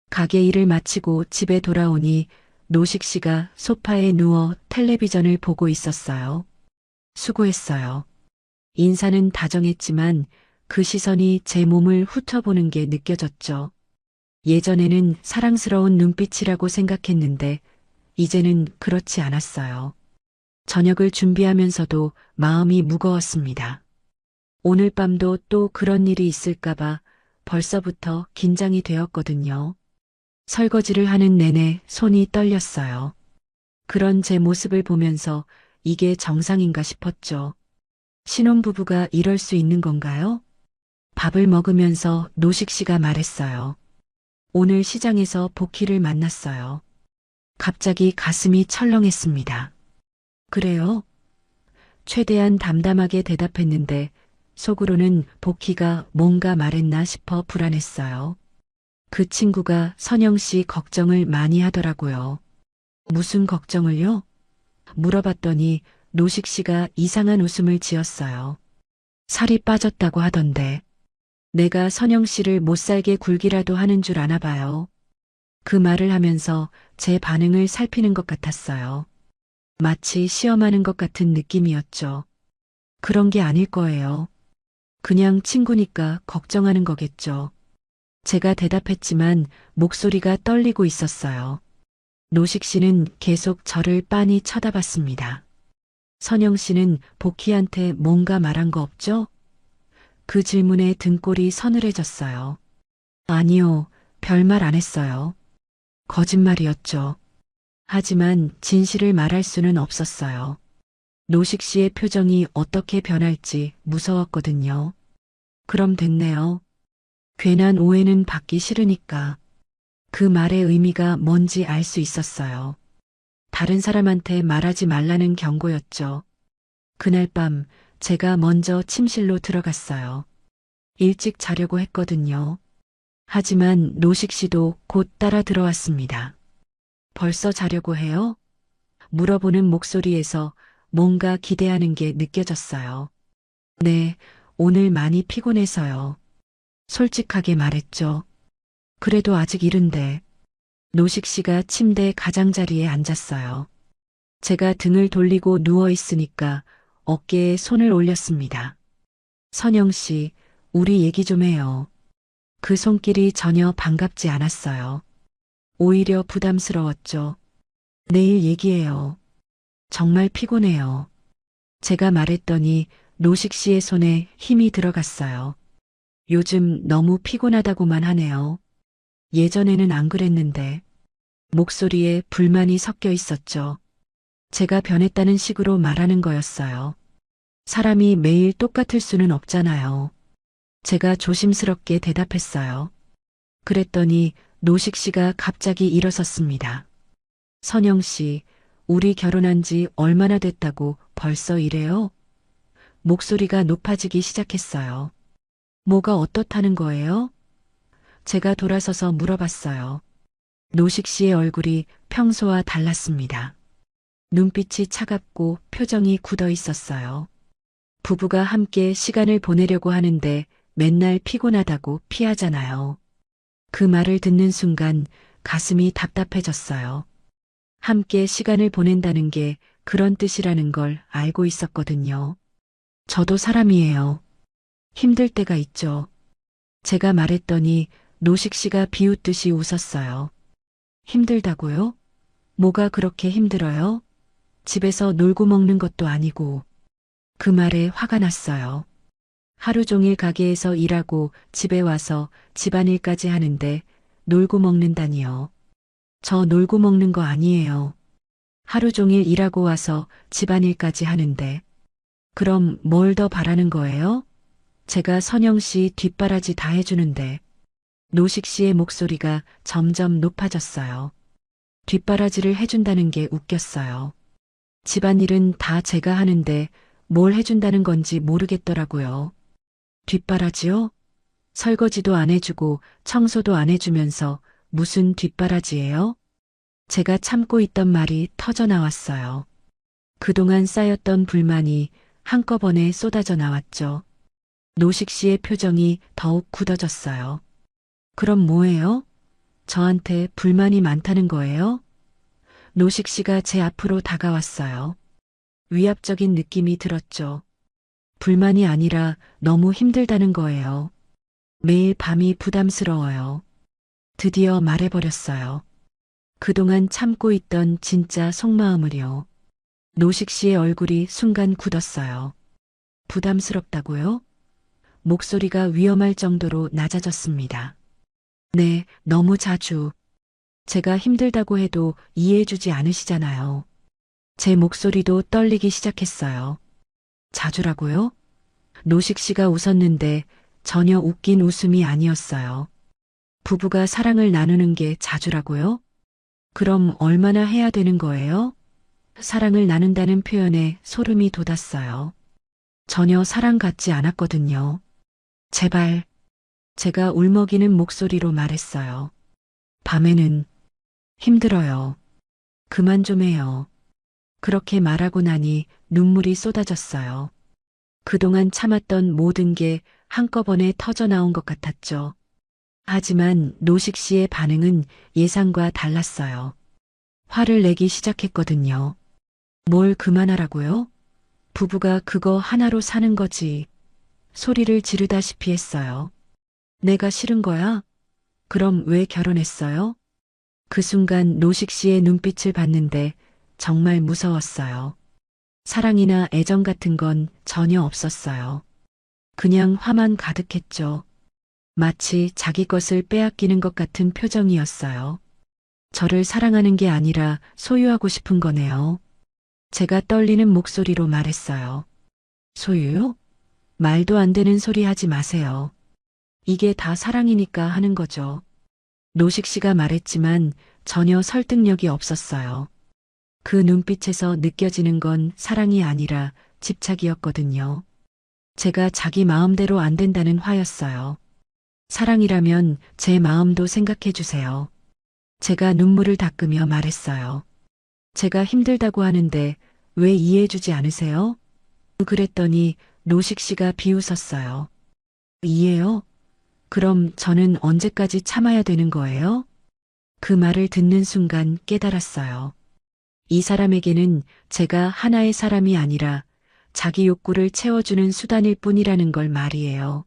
가게 일을 마치고 집에 돌아오니 노식 씨가 소파에 누워 텔레비전을 보고 있었어요. 수고했어요. 인사는 다정했지만 그 시선이 제 몸을 훑어보는 게 느껴졌죠. 예전에는 사랑스러운 눈빛이라고 생각했는데 이제는 그렇지 않았어요. 저녁을 준비하면서도 마음이 무거웠습니다. 오늘 밤도 또 그런 일이 있을까봐 벌써부터 긴장이 되었거든요. 설거지를 하는 내내 손이 떨렸어요. 그런 제 모습을 보면서 이게 정상인가 싶었죠. 신혼부부가 이럴 수 있는 건가요? 밥을 먹으면서 노식 씨가 말했어요. 오늘 시장에서 복희를 만났어요. 갑자기 가슴이 철렁했습니다. 그래요? 최대한 담담하게 대답했는데 속으로는 복희가 뭔가 말했나 싶어 불안했어요. 그 친구가 선영 씨 걱정을 많이 하더라고요. 무슨 걱정을요? 물어봤더니 노식 씨가 이상한 웃음을 지었어요. 살이 빠졌다고 하던데 내가 선영 씨를 못 살게 굴기라도 하는 줄 아나 봐요. 그 말을 하면서 제 반응을 살피는 것 같았어요. 마치 시험하는 것 같은 느낌이었죠. 그런 게 아닐 거예요. 그냥 친구니까 걱정하는 거겠죠. 제가 대답했지만 목소리가 떨리고 있었어요. 노식 씨는 계속 저를 빤히 쳐다봤습니다. 선영 씨는 복희한테 뭔가 말한 거 없죠? 그 질문에 등골이 서늘해졌어요. 아니요, 별말 안 했어요. 거짓말이었죠. 하지만 진실을 말할 수는 없었어요. 노식 씨의 표정이 어떻게 변할지 무서웠거든요. 그럼 됐네요. 괜한 오해는 받기 싫으니까. 그 말의 의미가 뭔지 알 수 있었어요. 다른 사람한테 말하지 말라는 경고였죠. 그날 밤 제가 먼저 침실로 들어갔어요. 일찍 자려고 했거든요. 하지만 노식 씨도 곧 따라 들어왔습니다. 벌써 자려고 해요? 물어보는 목소리에서 뭔가 기대하는 게 느껴졌어요. 네, 오늘 많이 피곤해서요. 솔직하게 말했죠. 그래도 아직 이른데. 노식 씨가 침대 가장자리에 앉았어요. 제가 등을 돌리고 누워 있으니까 어깨에 손을 올렸습니다. 선영 씨, 우리 얘기 좀 해요. 그 손길이 전혀 반갑지 않았어요. 오히려 부담스러웠죠. 내일 얘기해요. 정말 피곤해요. 제가 말했더니 노식 씨의 손에 힘이 들어갔어요. 요즘 너무 피곤하다고만 하네요. 예전에는 안 그랬는데. 목소리에 불만이 섞여 있었죠. 제가 변했다는 식으로 말하는 거였어요. 사람이 매일 똑같을 수는 없잖아요. 제가 조심스럽게 대답했어요. 그랬더니 노식 씨가 갑자기 일어섰습니다. 선영 씨, 우리 결혼한 지 얼마나 됐다고 벌써 이래요? 목소리가 높아지기 시작했어요. 뭐가 어떻다는 거예요? 제가 돌아서서 물어봤어요. 노식 씨의 얼굴이 평소와 달랐습니다. 눈빛이 차갑고 표정이 굳어 있었어요. 부부가 함께 시간을 보내려고 하는데 맨날 피곤하다고 피하잖아요. 그 말을 듣는 순간 가슴이 답답해졌어요. 함께 시간을 보낸다는 게 그런 뜻이라는 걸 알고 있었거든요. 저도 사람이에요. 힘들 때가 있죠. 제가 말했더니 노식 씨가 비웃듯이 웃었어요. 힘들다고요? 뭐가 그렇게 힘들어요? 집에서 놀고 먹는 것도 아니고. 그 말에 화가 났어요. 하루 종일 가게에서 일하고 집에 와서 집안일까지 하는데 놀고 먹는다니요. 저 놀고 먹는 거 아니에요. 하루 종일 일하고 와서 집안일까지 하는데. 그럼 뭘 더 바라는 거예요? 제가 선영 씨 뒷바라지 다 해주는데. 노식 씨의 목소리가 점점 높아졌어요. 뒷바라지를 해준다는 게 웃겼어요. 집안일은 다 제가 하는데 뭘 해준다는 건지 모르겠더라고요. 뒷바라지요? 설거지도 안 해주고 청소도 안 해주면서 무슨 뒷바라지예요? 제가 참고 있던 말이 터져 나왔어요. 그동안 쌓였던 불만이 한꺼번에 쏟아져 나왔죠. 노식 씨의 표정이 더욱 굳어졌어요. 그럼 뭐예요? 저한테 불만이 많다는 거예요? 노식 씨가 제 앞으로 다가왔어요. 위압적인 느낌이 들었죠. 불만이 아니라 너무 힘들다는 거예요. 매일 밤이 부담스러워요. 드디어 말해버렸어요. 그동안 참고 있던 진짜 속마음을요. 노식 씨의 얼굴이 순간 굳었어요. 부담스럽다고요? 목소리가 위험할 정도로 낮아졌습니다. 네, 너무 자주. 제가 힘들다고 해도 이해해주지 않으시잖아요. 제 목소리도 떨리기 시작했어요. 자주라고요? 노식 씨가 웃었는데 전혀 웃긴 웃음이 아니었어요. 부부가 사랑을 나누는 게 자주라고요? 그럼 얼마나 해야 되는 거예요? 사랑을 나눈다는 표현에 소름이 돋았어요. 전혀 사랑 같지 않았거든요. 제발, 제가 울먹이는 목소리로 말했어요. 밤에는 힘들어요. 그만 좀 해요. 그렇게 말하고 나니 눈물이 쏟아졌어요. 그동안 참았던 모든 게 한꺼번에 터져 나온 것 같았죠. 하지만 노식 씨의 반응은 예상과 달랐어요. 화를 내기 시작했거든요. 뭘 그만하라고요? 부부가 그거 하나로 사는 거지. 소리를 지르다시피 했어요. 내가 싫은 거야? 그럼 왜 결혼했어요? 그 순간 노식 씨의 눈빛을 봤는데 정말 무서웠어요. 사랑이나 애정 같은 건 전혀 없었어요. 그냥 화만 가득했죠. 마치 자기 것을 빼앗기는 것 같은 표정이었어요. 저를 사랑하는 게 아니라 소유하고 싶은 거네요. 제가 떨리는 목소리로 말했어요. 소유요? 말도 안 되는 소리 하지 마세요. 이게 다 사랑이니까 하는 거죠. 노식 씨가 말했지만 전혀 설득력이 없었어요. 그 눈빛에서 느껴지는 건 사랑이 아니라 집착이었거든요. 제가 자기 마음대로 안 된다는 화였어요. 사랑이라면 제 마음도 생각해 주세요. 제가 눈물을 닦으며 말했어요. 제가 힘들다고 하는데 왜 이해해 주지 않으세요? 그랬더니 노식 씨가 비웃었어요. 이해요? 그럼 저는 언제까지 참아야 되는 거예요? 그 말을 듣는 순간 깨달았어요. 이 사람에게는 제가 하나의 사람이 아니라 자기 욕구를 채워주는 수단일 뿐이라는 걸 말이에요.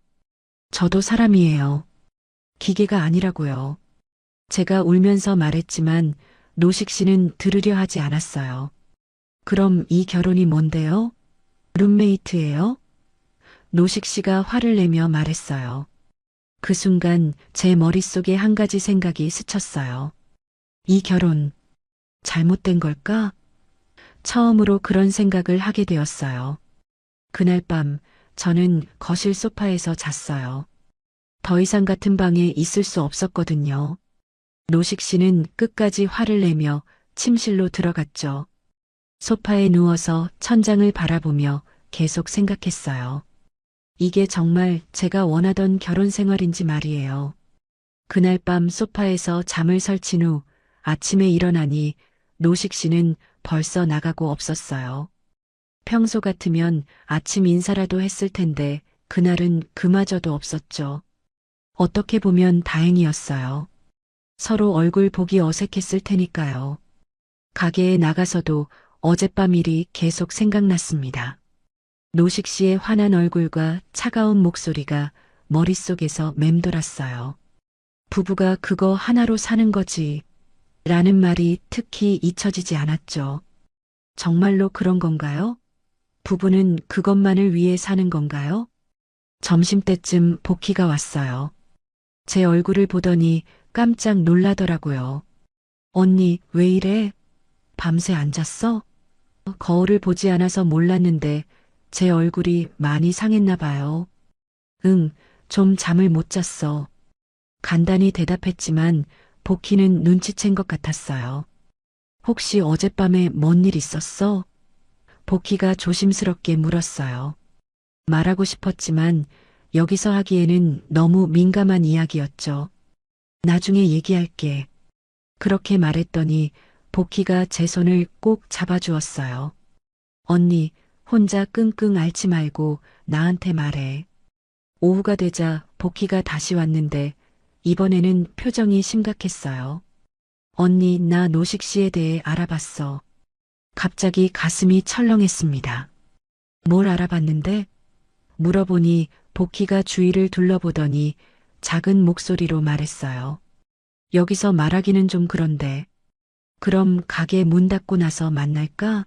저도 사람이에요. 기계가 아니라고요. 제가 울면서 말했지만 노식 씨는 들으려 하지 않았어요. 그럼 이 결혼이 뭔데요? 룸메이트예요? 노식 씨가 화를 내며 말했어요. 그 순간 제 머릿속에 한 가지 생각이 스쳤어요. 이 결혼 잘못된 걸까? 처음으로 그런 생각을 하게 되었어요. 그날 밤 저는 거실 소파에서 잤어요. 더 이상 같은 방에 있을 수 없었거든요. 노식 씨는 끝까지 화를 내며 침실로 들어갔죠. 소파에 누워서 천장을 바라보며 계속 생각했어요. 이게 정말 제가 원하던 결혼 생활인지 말이에요. 그날 밤 소파에서 잠을 설친 후 아침에 일어나니 노식 씨는 벌써 나가고 없었어요. 평소 같으면 아침 인사라도 했을 텐데 그날은 그마저도 없었죠. 어떻게 보면 다행이었어요. 서로 얼굴 보기 어색했을 테니까요. 가게에 나가서도 어젯밤 일이 계속 생각났습니다. 노식 씨의 환한 얼굴과 차가운 목소리가 머릿속에서 맴돌았어요. 부부가 그거 하나로 사는 거지. 라는 말이 특히 잊혀지지 않았죠. 정말로 그런 건가요? 부부는 그것만을 위해 사는 건가요? 점심때쯤 복희가 왔어요. 제 얼굴을 보더니 깜짝 놀라더라고요. 언니, 왜 이래? 밤새 안 잤어? 거울을 보지 않아서 몰랐는데 제 얼굴이 많이 상했나 봐요. 응, 좀 잠을 못 잤어. 간단히 대답했지만 복희는 눈치챈 것 같았어요. 혹시 어젯밤에 뭔 일 있었어? 복희가 조심스럽게 물었어요. 말하고 싶었지만 여기서 하기에는 너무 민감한 이야기였죠. 나중에 얘기할게. 그렇게 말했더니 복희가 제 손을 꼭 잡아주었어요. 언니, 혼자 끙끙 앓지 말고 나한테 말해. 오후가 되자 복희가 다시 왔는데 이번에는 표정이 심각했어요. 언니, 나 노식 씨에 대해 알아봤어. 갑자기 가슴이 철렁했습니다. 뭘 알아봤는데? 물어보니 복희가 주위를 둘러보더니 작은 목소리로 말했어요. 여기서 말하기는 좀 그런데. 그럼 가게 문 닫고 나서 만날까?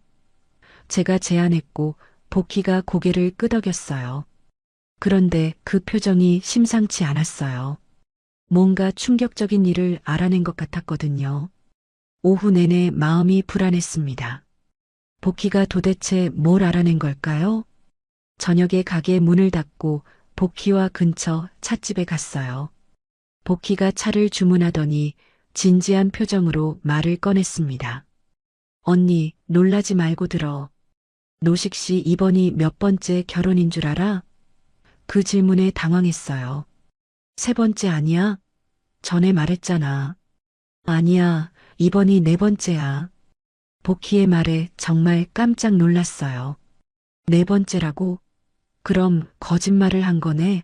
제가 제안했고 복희가 고개를 끄덕였어요. 그런데 그 표정이 심상치 않았어요. 뭔가 충격적인 일을 알아낸 것 같았거든요. 오후 내내 마음이 불안했습니다. 복희가 도대체 뭘 알아낸 걸까요? 저녁에 가게 문을 닫고 복희와 근처 찻집에 갔어요. 복희가 차를 주문하더니 진지한 표정으로 말을 꺼냈습니다. 언니, 놀라지 말고 들어. 노식 씨 이번이 몇 번째 결혼인 줄 알아? 그 질문에 당황했어요. 세 번째 아니야? 전에 말했잖아. 아니야, 이번이 네 번째야. 복희의 말에 정말 깜짝 놀랐어요. 네 번째라고? 그럼 거짓말을 한 거네?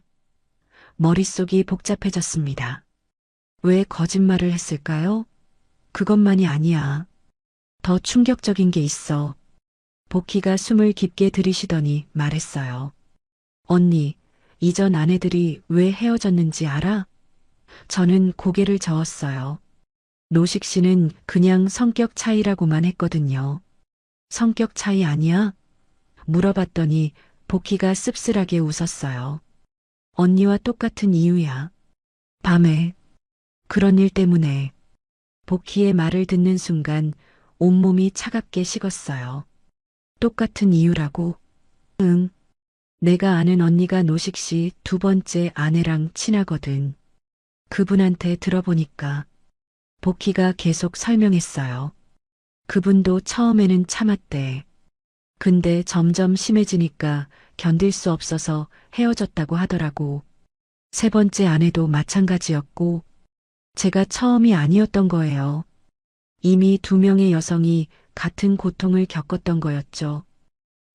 머릿속이 복잡해졌습니다. 왜 거짓말을 했을까요? 그것만이 아니야. 더 충격적인 게 있어. 복희가 숨을 깊게 들이쉬더니 말했어요. 언니, 이전 아내들이 왜 헤어졌는지 알아? 저는 고개를 저었어요. 노식 씨는 그냥 성격 차이라고만 했거든요. 성격 차이 아니야? 물어봤더니 복희가 씁쓸하게 웃었어요. 언니와 똑같은 이유야. 밤에 그런 일 때문에. 복희의 말을 듣는 순간 온몸이 차갑게 식었어요. 똑같은 이유라고? 응. 내가 아는 언니가 노식 씨 두 번째 아내랑 친하거든. 그분한테 들어보니까. 복희가 계속 설명했어요. 그분도 처음에는 참았대. 근데 점점 심해지니까 견딜 수 없어서 헤어졌다고 하더라고. 세 번째 아내도 마찬가지였고, 제가 처음이 아니었던 거예요. 이미 두 명의 여성이 같은 고통을 겪었던 거였죠.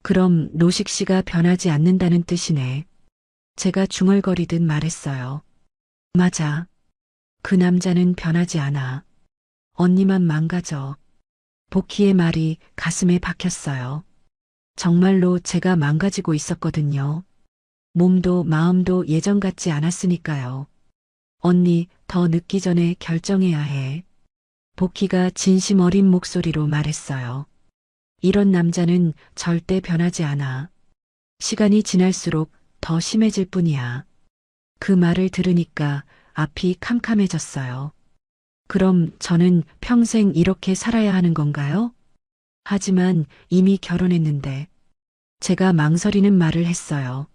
그럼 노식 씨가 변하지 않는다는 뜻이네. 제가 중얼거리듯 말했어요. 맞아. 그 남자는 변하지 않아. 언니만 망가져. 복희의 말이 가슴에 박혔어요. 정말로 제가 망가지고 있었거든요. 몸도 마음도 예전 같지 않았으니까요. 언니, 더 늦기 전에 결정해야 해. 복희가 진심 어린 목소리로 말했어요. 이런 남자는 절대 변하지 않아. 시간이 지날수록 더 심해질 뿐이야. 그 말을 들으니까 앞이 캄캄해졌어요. 그럼 저는 평생 이렇게 살아야 하는 건가요? 하지만 이미 결혼했는데 제가 망설이는 말을 했어요.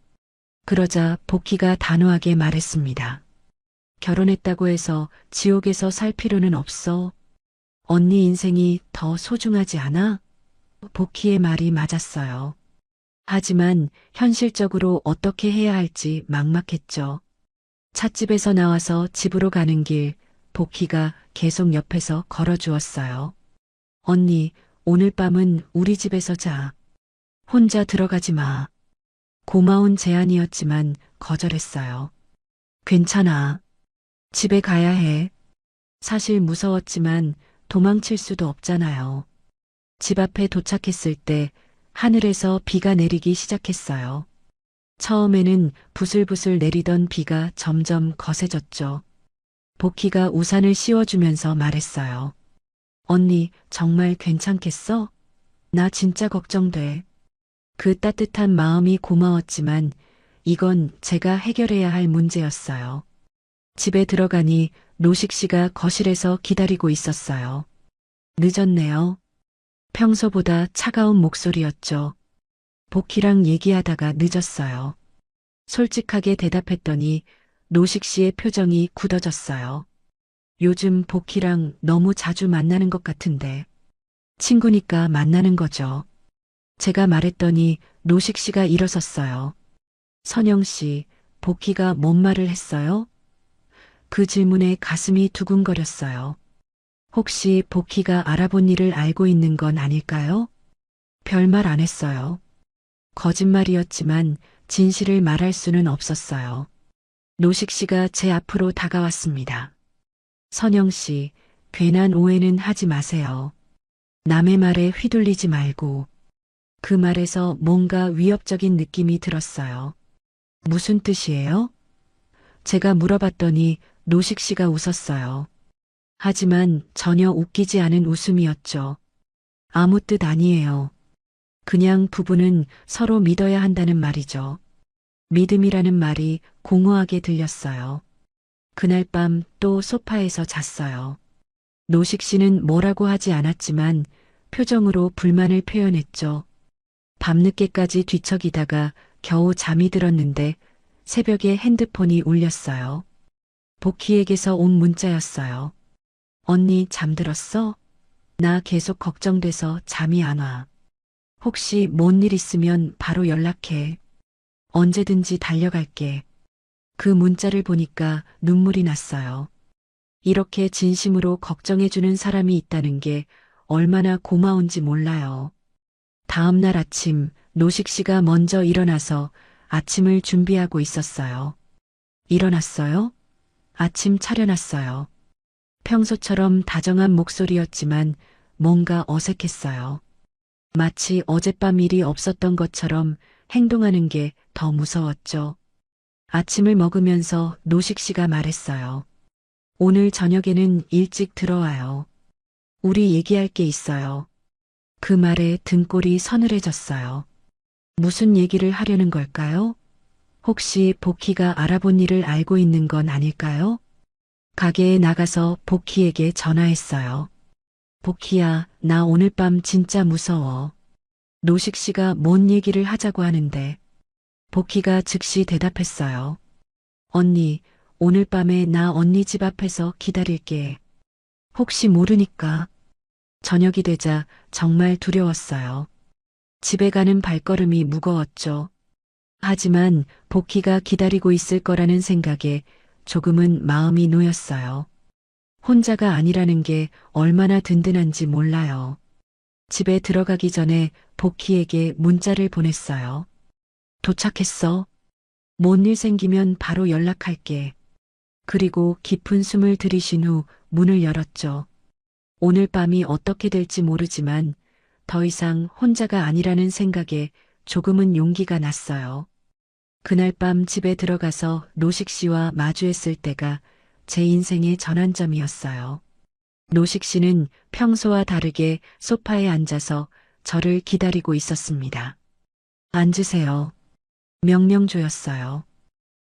그러자 복희가 단호하게 말했습니다. 결혼했다고 해서 지옥에서 살 필요는 없어. 언니 인생이 더 소중하지 않아? 복희의 말이 맞았어요. 하지만 현실적으로 어떻게 해야 할지 막막했죠. 찻집에서 나와서 집으로 가는 길, 복희가 계속 옆에서 걸어주었어요. 언니, 오늘 밤은 우리 집에서 자. 혼자 들어가지 마. 고마운 제안이었지만 거절했어요. 괜찮아. 집에 가야 해. 사실 무서웠지만 도망칠 수도 없잖아요. 집 앞에 도착했을 때 하늘에서 비가 내리기 시작했어요. 처음에는 부슬부슬 내리던 비가 점점 거세졌죠. 복희가 우산을 씌워주면서 말했어요. 언니, 정말 괜찮겠어? 나 진짜 걱정돼. 그 따뜻한 마음이 고마웠지만 이건 제가 해결해야 할 문제였어요. 집에 들어가니 노식 씨가 거실에서 기다리고 있었어요. 늦었네요. 평소보다 차가운 목소리였죠. 복희랑 얘기하다가 늦었어요. 솔직하게 대답했더니 노식 씨의 표정이 굳어졌어요. 요즘 복희랑 너무 자주 만나는 것 같은데. 친구니까 만나는 거죠. 제가 말했더니 노식 씨가 일어섰어요. 선영 씨, 복희가 뭔 말을 했어요? 그 질문에 가슴이 두근거렸어요. 혹시 복희가 알아본 일을 알고 있는 건 아닐까요? 별말 안 했어요. 거짓말이었지만 진실을 말할 수는 없었어요. 노식 씨가 제 앞으로 다가왔습니다. 선영 씨, 괜한 오해는 하지 마세요. 남의 말에 휘둘리지 말고. 그 말에서 뭔가 위협적인 느낌이 들었어요. 무슨 뜻이에요? 제가 물어봤더니 노식 씨가 웃었어요. 하지만 전혀 웃기지 않은 웃음이었죠. 아무 뜻 아니에요. 그냥 부부는 서로 믿어야 한다는 말이죠. 믿음이라는 말이 공허하게 들렸어요. 그날 밤 또 소파에서 잤어요. 노식 씨는 뭐라고 하지 않았지만 표정으로 불만을 표현했죠. 밤늦게까지 뒤척이다가 겨우 잠이 들었는데 새벽에 핸드폰이 울렸어요. 복희에게서 온 문자였어요. 언니 잠들었어? 나 계속 걱정돼서 잠이 안 와. 혹시 뭔 일 있으면 바로 연락해. 언제든지 달려갈게. 그 문자를 보니까 눈물이 났어요. 이렇게 진심으로 걱정해주는 사람이 있다는 게 얼마나 고마운지 몰라요. 다음 날 아침, 노식 씨가 먼저 일어나서 아침을 준비하고 있었어요. 일어났어요? 아침 차려놨어요. 평소처럼 다정한 목소리였지만 뭔가 어색했어요. 마치 어젯밤 일이 없었던 것처럼 행동하는 게 더 무서웠죠. 아침을 먹으면서 노식 씨가 말했어요. 오늘 저녁에는 일찍 들어와요. 우리 얘기할 게 있어요. 그 말에 등골이 서늘해졌어요. 무슨 얘기를 하려는 걸까요? 혹시 복희가 알아본 일을 알고 있는 건 아닐까요? 가게에 나가서 복희에게 전화했어요. 복희야, 나 오늘 밤 진짜 무서워. 노식 씨가 뭔 얘기를 하자고 하는데. 복희가 즉시 대답했어요. 언니, 오늘 밤에 나 언니 집 앞에서 기다릴게. 혹시 모르니까. 저녁이 되자 정말 두려웠어요. 집에 가는 발걸음이 무거웠죠. 하지만 복희가 기다리고 있을 거라는 생각에 조금은 마음이 놓였어요. 혼자가 아니라는 게 얼마나 든든한지 몰라요. 집에 들어가기 전에 복희에게 문자를 보냈어요. 도착했어. 뭔 일 생기면 바로 연락할게. 그리고 깊은 숨을 들이신 후 문을 열었죠. 오늘 밤이 어떻게 될지 모르지만 더 이상 혼자가 아니라는 생각에 조금은 용기가 났어요. 그날 밤 집에 들어가서 노식 씨와 마주했을 때가 제 인생의 전환점이었어요. 노식 씨는 평소와 다르게 소파에 앉아서 저를 기다리고 있었습니다. 앉으세요. 명령조였어요.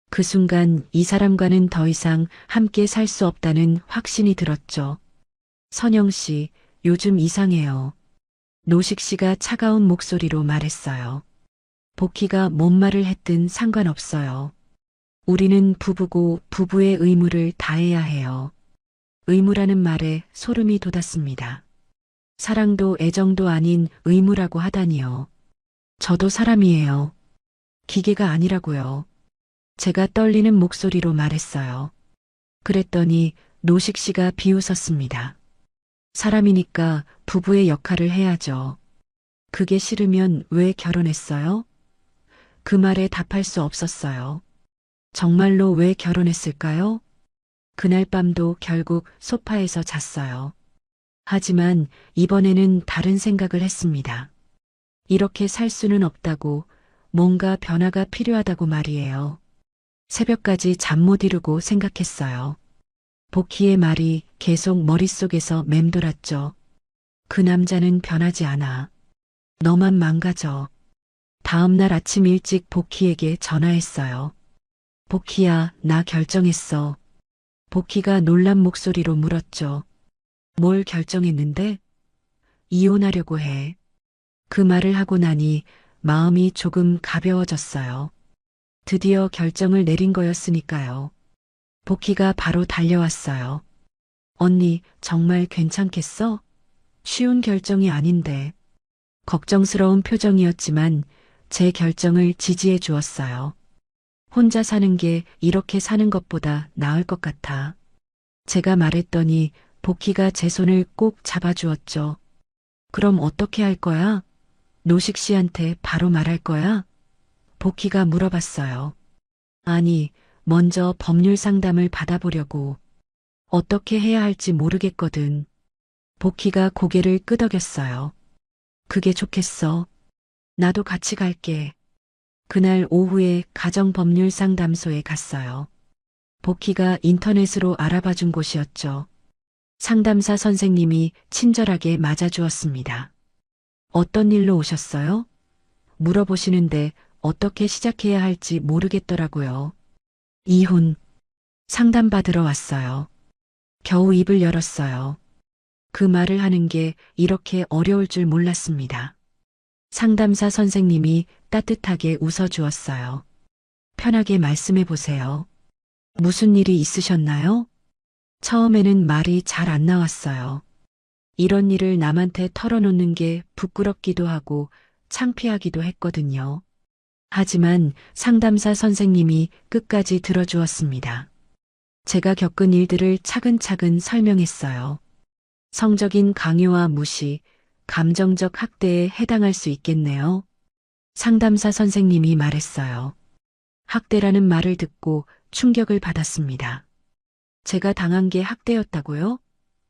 그 순간 이 사람과는 더 이상 함께 살 수 없다는 확신이 들었죠. 선영 씨, 요즘 이상해요. 노식 씨가 차가운 목소리로 말했어요. 복희가 뭔 말을 했든 상관없어요. 우리는 부부고 부부의 의무를 다해야 해요. 의무라는 말에 소름이 돋았습니다. 사랑도 애정도 아닌 의무라고 하다니요. 저도 사람이에요. 기계가 아니라고요. 제가 떨리는 목소리로 말했어요. 그랬더니 노식 씨가 비웃었습니다. 사람이니까 부부의 역할을 해야죠. 그게 싫으면 왜 결혼했어요? 그 말에 답할 수 없었어요. 정말로 왜 결혼했을까요? 그날 밤도 결국 소파에서 잤어요. 하지만 이번에는 다른 생각을 했습니다. 이렇게 살 수는 없다고, 뭔가 변화가 필요하다고 말이에요. 새벽까지 잠 못 이루고 생각했어요. 복희의 말이 계속 머릿속에서 맴돌았죠. 그 남자는 변하지 않아. 너만 망가져. 다음 날 아침 일찍 복희에게 전화했어요. 복희야, 나 결정했어. 복희가 놀란 목소리로 물었죠. 뭘 결정했는데? 이혼하려고 해. 그 말을 하고 나니 마음이 조금 가벼워졌어요. 드디어 결정을 내린 거였으니까요. 복희가 바로 달려왔어요. 언니, 정말 괜찮겠어? 쉬운 결정이 아닌데. 걱정스러운 표정이었지만 제 결정을 지지해 주었어요. 혼자 사는 게 이렇게 사는 것보다 나을 것 같아. 제가 말했더니 복희가 제 손을 꼭 잡아주었죠. 그럼 어떻게 할 거야? 노식 씨한테 바로 말할 거야? 복희가 물어봤어요. 아니, 먼저 법률 상담을 받아보려고. 어떻게 해야 할지 모르겠거든. 복희가 고개를 끄덕였어요. 그게 좋겠어. 나도 같이 갈게. 그날 오후에 가정법률 상담소에 갔어요. 복희가 인터넷으로 알아봐 준 곳이었죠. 상담사 선생님이 친절하게 맞아주었습니다. 어떤 일로 오셨어요? 물어보시는데 어떻게 시작해야 할지 모르겠더라고요. 이혼. 상담받으러 왔어요. 겨우 입을 열었어요. 그 말을 하는 게 이렇게 어려울 줄 몰랐습니다. 상담사 선생님이 따뜻하게 웃어주었어요. 편하게 말씀해 보세요. 무슨 일이 있으셨나요? 처음에는 말이 잘 안 나왔어요. 이런 일을 남한테 털어놓는 게 부끄럽기도 하고 창피하기도 했거든요. 하지만 상담사 선생님이 끝까지 들어주었습니다. 제가 겪은 일들을 차근차근 설명했어요. 성적인 강요와 무시, 감정적 학대에 해당할 수 있겠네요. 상담사 선생님이 말했어요. 학대라는 말을 듣고 충격을 받았습니다. 제가 당한 게 학대였다고요?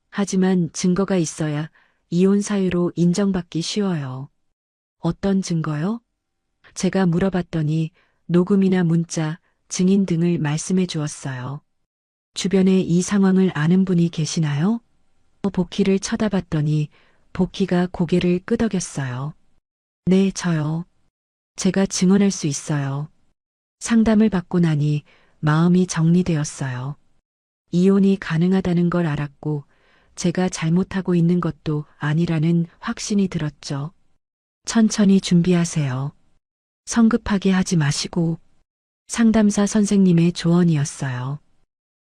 하지만 증거가 있어야 이혼 사유로 인정받기 쉬워요. 어떤 증거요? 제가 물어봤더니 녹음이나 문자, 증인 등을 말씀해 주었어요. 주변에 이 상황을 아는 분이 계시나요? 복희를 쳐다봤더니 복희가 고개를 끄덕였어요. 네, 저요. 제가 증언할 수 있어요. 상담을 받고 나니 마음이 정리되었어요. 이혼이 가능하다는 걸 알았고 제가 잘못하고 있는 것도 아니라는 확신이 들었죠. 천천히 준비하세요. 성급하게 하지 마시고. 상담사 선생님의 조언이었어요.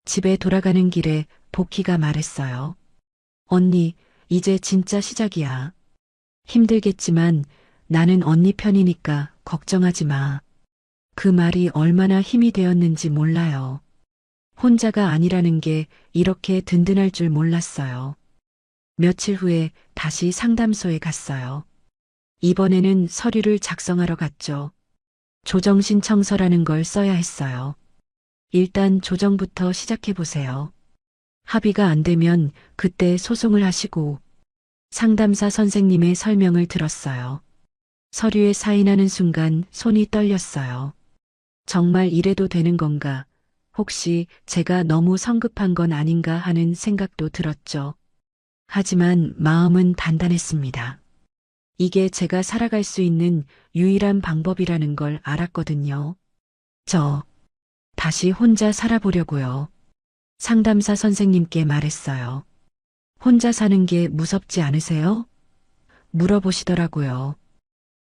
집에 돌아가는 길에 복희가 말했어요. 언니, 이제 진짜 시작이야. 힘들겠지만 나는 언니 편이니까 걱정하지 마. 그 말이 얼마나 힘이 되었는지 몰라요. 혼자가 아니라는 게 이렇게 든든할 줄 몰랐어요. 며칠 후에 다시 상담소에 갔어요. 이번에는 서류를 작성하러 갔죠. 조정신청서라는 걸 써야 했어요. 일단 조정부터 시작해보세요. 합의가 안 되면 그때 소송을 하시고. 상담사 선생님의 설명을 들었어요. 서류에 사인하는 순간 손이 떨렸어요. 정말 이래도 되는 건가? 혹시 제가 너무 성급한 건 아닌가 하는 생각도 들었죠. 하지만 마음은 단단했습니다. 이게 제가 살아갈 수 있는 유일한 방법이라는 걸 알았거든요. 저 다시 혼자 살아보려고요. 상담사 선생님께 말했어요. 혼자 사는 게 무섭지 않으세요? 물어보시더라고요.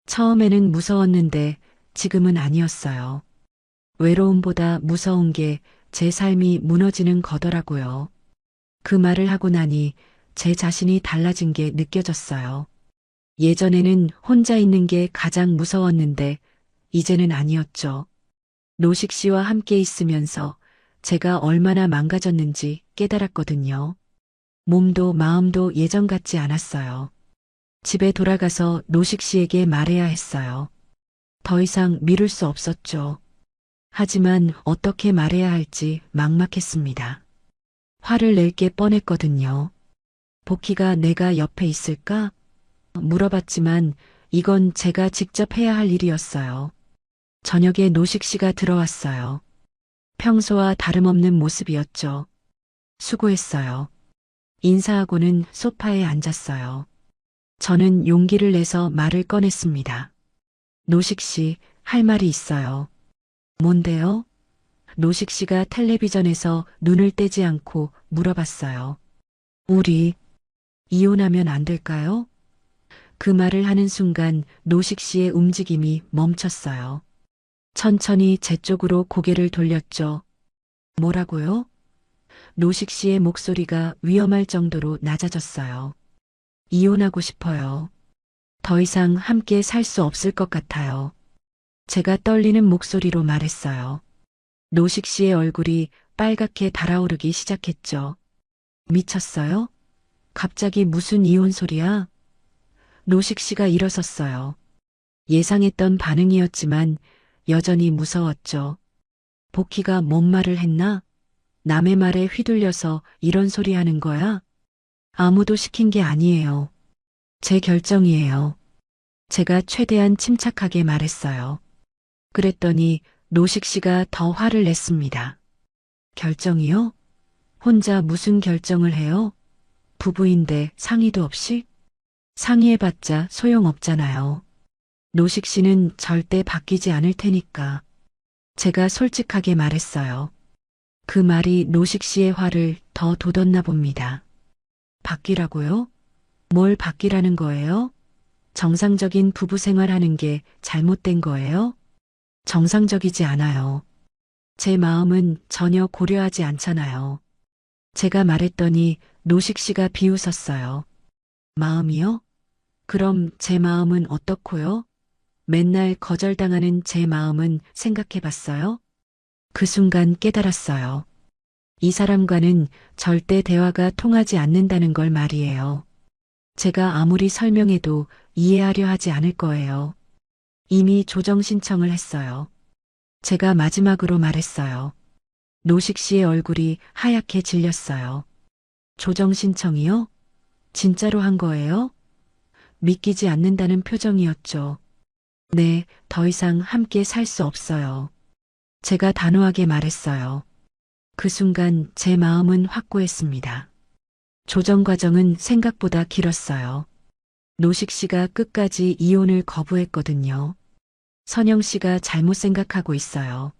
처음에는 무서웠는데 지금은 아니었어요. 외로움보다 무서운 게 제 삶이 무너지는 거더라고요. 그 말을 하고 나니 제 자신이 달라진 게 느껴졌어요. 예전에는 혼자 있는 게 가장 무서웠는데 이제는 아니었죠. 노식 씨와 함께 있으면서 제가 얼마나 망가졌는지 깨달았거든요. 몸도 마음도 예전 같지 않았어요. 집에 돌아가서 노식 씨에게 말해야 했어요. 더 이상 미룰 수 없었죠. 하지만 어떻게 말해야 할지 막막했습니다. 화를 낼 게 뻔했거든요. 복희가 내가 옆에 있을까? 물어봤지만 이건 제가 직접 해야 할 일이었어요. 저녁에 노식 씨가 들어왔어요. 평소와 다름없는 모습이었죠. 수고했어요. 인사하고는 소파에 앉았어요. 저는 용기를 내서 말을 꺼냈습니다. 노식 씨, 할 말이 있어요. 뭔데요? 노식 씨가 텔레비전에서 눈을 떼지 않고 물어봤어요. 우리 이혼하면 안 될까요? 그 말을 하는 순간 노식 씨의 움직임이 멈췄어요. 천천히 제 쪽으로 고개를 돌렸죠. 뭐라고요? 노식 씨의 목소리가 위험할 정도로 낮아졌어요. 이혼하고 싶어요. 더 이상 함께 살 수 없을 것 같아요. 제가 떨리는 목소리로 말했어요. 노식 씨의 얼굴이 빨갛게 달아오르기 시작했죠. 미쳤어요? 갑자기 무슨 이혼 소리야? 노식 씨가 일어섰어요. 예상했던 반응이었지만 여전히 무서웠죠. 복희가 뭔 말을 했나? 남의 말에 휘둘려서 이런 소리 하는 거야? 아무도 시킨 게 아니에요. 제 결정이에요. 제가 최대한 침착하게 말했어요. 그랬더니 노식 씨가 더 화를 냈습니다. 결정이요? 혼자 무슨 결정을 해요? 부부인데 상의도 없이? 상의해봤자 소용없잖아요. 노식 씨는 절대 바뀌지 않을 테니까. 제가 솔직하게 말했어요. 그 말이 노식 씨의 화를 더 돋웠나 봅니다. 바뀌라고요? 뭘 바뀌라는 거예요? 정상적인 부부 생활하는 게 잘못된 거예요? 정상적이지 않아요. 제 마음은 전혀 고려하지 않잖아요. 제가 말했더니 노식 씨가 비웃었어요. 마음이요? 그럼 제 마음은 어떻고요? 맨날 거절당하는 제 마음은 생각해 봤어요? 그 순간 깨달았어요. 이 사람과는 절대 대화가 통하지 않는다는 걸 말이에요. 제가 아무리 설명해도 이해하려 하지 않을 거예요. 이미 조정 신청을 했어요. 제가 마지막으로 말했어요. 노식 씨의 얼굴이 하얗게 질렸어요. 조정 신청이요? 진짜로 한 거예요? 믿기지 않는다는 표정이었죠. 네, 더 이상 함께 살 수 없어요. 제가 단호하게 말했어요. 그 순간 제 마음은 확고했습니다. 조정 과정은 생각보다 길었어요. 노식 씨가 끝까지 이혼을 거부했거든요. 선영 씨가 잘못 생각하고 있어요.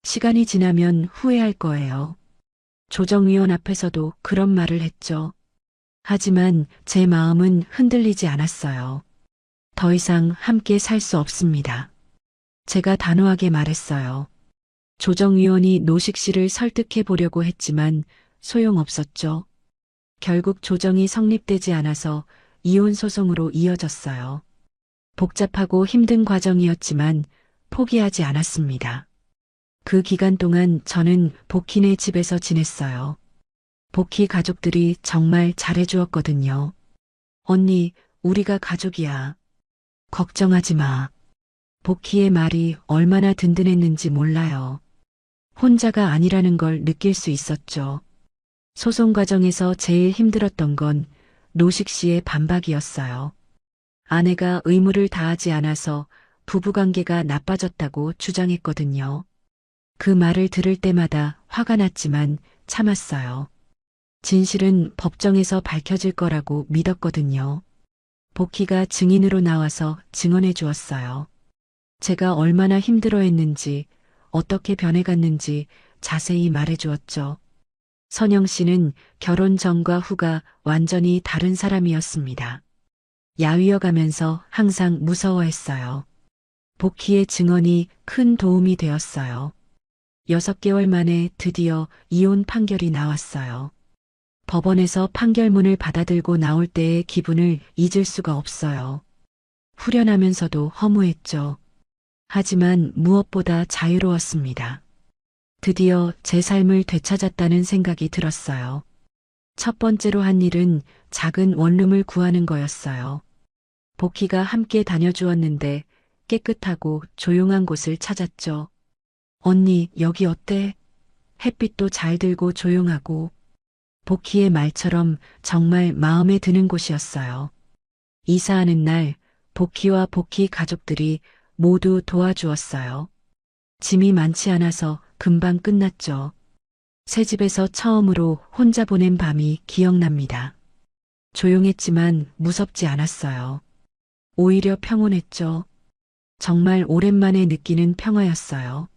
시간이 지나면 후회할 거예요. 조정위원 앞에서도 그런 말을 했죠. 하지만 제 마음은 흔들리지 않았어요. 더 이상 함께 살 수 없습니다. 제가 단호하게 말했어요. 조정위원이 노식 씨를 설득해 보려고 했지만 소용없었죠. 결국 조정이 성립되지 않아서 이혼 소송으로 이어졌어요. 복잡하고 힘든 과정이었지만 포기하지 않았습니다. 그 기간 동안 저는 복희네 집에서 지냈어요. 복희 가족들이 정말 잘해주었거든요. 언니, 우리가 가족이야. 걱정하지 마. 복희의 말이 얼마나 든든했는지 몰라요. 혼자가 아니라는 걸 느낄 수 있었죠. 소송 과정에서 제일 힘들었던 건 노식 씨의 반박이었어요. 아내가 의무를 다하지 않아서 부부관계가 나빠졌다고 주장했거든요. 그 말을 들을 때마다 화가 났지만 참았어요. 진실은 법정에서 밝혀질 거라고 믿었거든요. 복희가 증인으로 나와서 증언해 주었어요. 제가 얼마나 힘들어했는지, 어떻게 변해갔는지 자세히 말해 주었죠. 선영 씨는 결혼 전과 후가 완전히 다른 사람이었습니다. 야위어가면서 항상 무서워했어요. 복희의 증언이 큰 도움이 되었어요. 6개월 만에 드디어 이혼 판결이 나왔어요. 법원에서 판결문을 받아들고 나올 때의 기분을 잊을 수가 없어요. 후련하면서도 허무했죠. 하지만 무엇보다 자유로웠습니다. 드디어 제 삶을 되찾았다는 생각이 들었어요. 첫 번째로 한 일은 작은 원룸을 구하는 거였어요. 복희가 함께 다녀주었는데 깨끗하고 조용한 곳을 찾았죠. 언니, 여기 어때? 햇빛도 잘 들고 조용하고 복희의 말처럼 정말 마음에 드는 곳이었어요. 이사하는 날 복희와 복희 가족들이 모두 도와주었어요. 짐이 많지 않아서 금방 끝났죠. 새 집에서 처음으로 혼자 보낸 밤이 기억납니다. 조용했지만 무섭지 않았어요. 오히려 평온했죠. 정말 오랜만에 느끼는 평화였어요.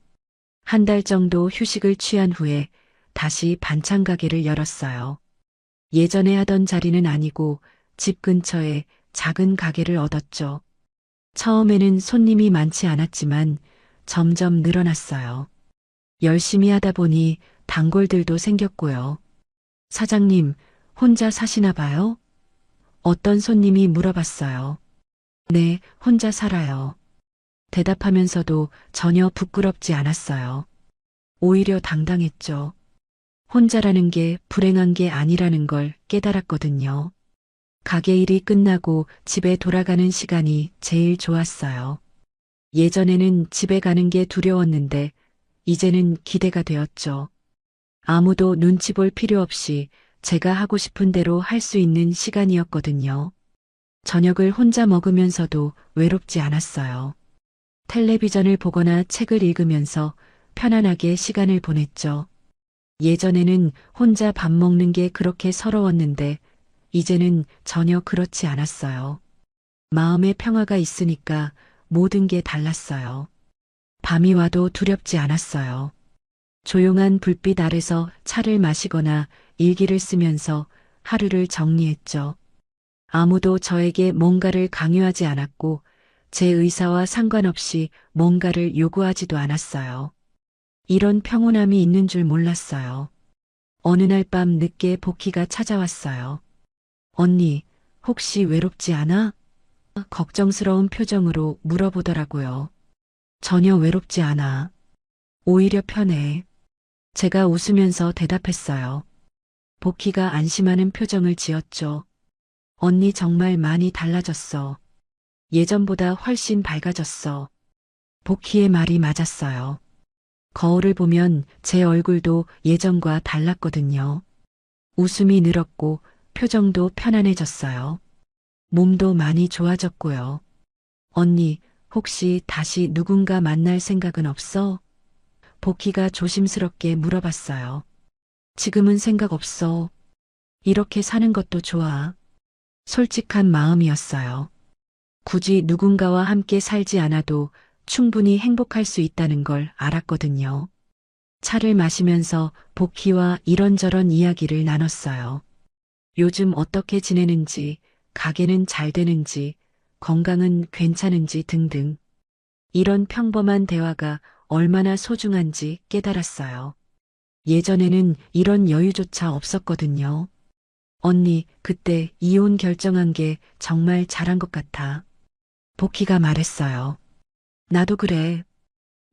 한 달 정도 휴식을 취한 후에 다시 반찬 가게를 열었어요. 예전에 하던 자리는 아니고 집 근처에 작은 가게를 얻었죠. 처음에는 손님이 많지 않았지만 점점 늘어났어요. 열심히 하다 보니 단골들도 생겼고요. 사장님, 혼자 사시나 봐요? 어떤 손님이 물어봤어요. 네, 혼자 살아요. 대답하면서도 전혀 부끄럽지 않았어요. 오히려 당당했죠. 혼자라는 게 불행한 게 아니라는 걸 깨달았거든요. 가게 일이 끝나고 집에 돌아가는 시간이 제일 좋았어요. 예전에는 집에 가는 게 두려웠는데 이제는 기대가 되었죠. 아무도 눈치 볼 필요 없이 제가 하고 싶은 대로 할 수 있는 시간이었거든요. 저녁을 혼자 먹으면서도 외롭지 않았어요. 텔레비전을 보거나 책을 읽으면서 편안하게 시간을 보냈죠. 예전에는 혼자 밥 먹는 게 그렇게 서러웠는데 이제는 전혀 그렇지 않았어요. 마음의 평화가 있으니까 모든 게 달랐어요. 밤이 와도 두렵지 않았어요. 조용한 불빛 아래서 차를 마시거나 일기를 쓰면서 하루를 정리했죠. 아무도 저에게 뭔가를 강요하지 않았고 제 의사와 상관없이 뭔가를 요구하지도 않았어요. 이런 평온함이 있는 줄 몰랐어요. 어느 날 밤 늦게 복희가 찾아왔어요. 언니, 혹시 외롭지 않아? 걱정스러운 표정으로 물어보더라고요. 전혀 외롭지 않아. 오히려 편해. 제가 웃으면서 대답했어요. 복희가 안심하는 표정을 지었죠. 언니 정말 많이 달라졌어. 예전보다 훨씬 밝아졌어. 복희의 말이 맞았어요. 거울을 보면 제 얼굴도 예전과 달랐거든요. 웃음이 늘었고 표정도 편안해졌어요. 몸도 많이 좋아졌고요. 언니, 혹시 다시 누군가 만날 생각은 없어? 복희가 조심스럽게 물어봤어요. 지금은 생각 없어. 이렇게 사는 것도 좋아. 솔직한 마음이었어요. 굳이 누군가와 함께 살지 않아도 충분히 행복할 수 있다는 걸 알았거든요. 차를 마시면서 복희와 이런저런 이야기를 나눴어요. 요즘 어떻게 지내는지, 가게는 잘 되는지, 건강은 괜찮은지 등등. 이런 평범한 대화가 얼마나 소중한지 깨달았어요. 예전에는 이런 여유조차 없었거든요. 언니, 그때 이혼 결정한 게 정말 잘한 것 같아. 복희가 말했어요. 나도 그래.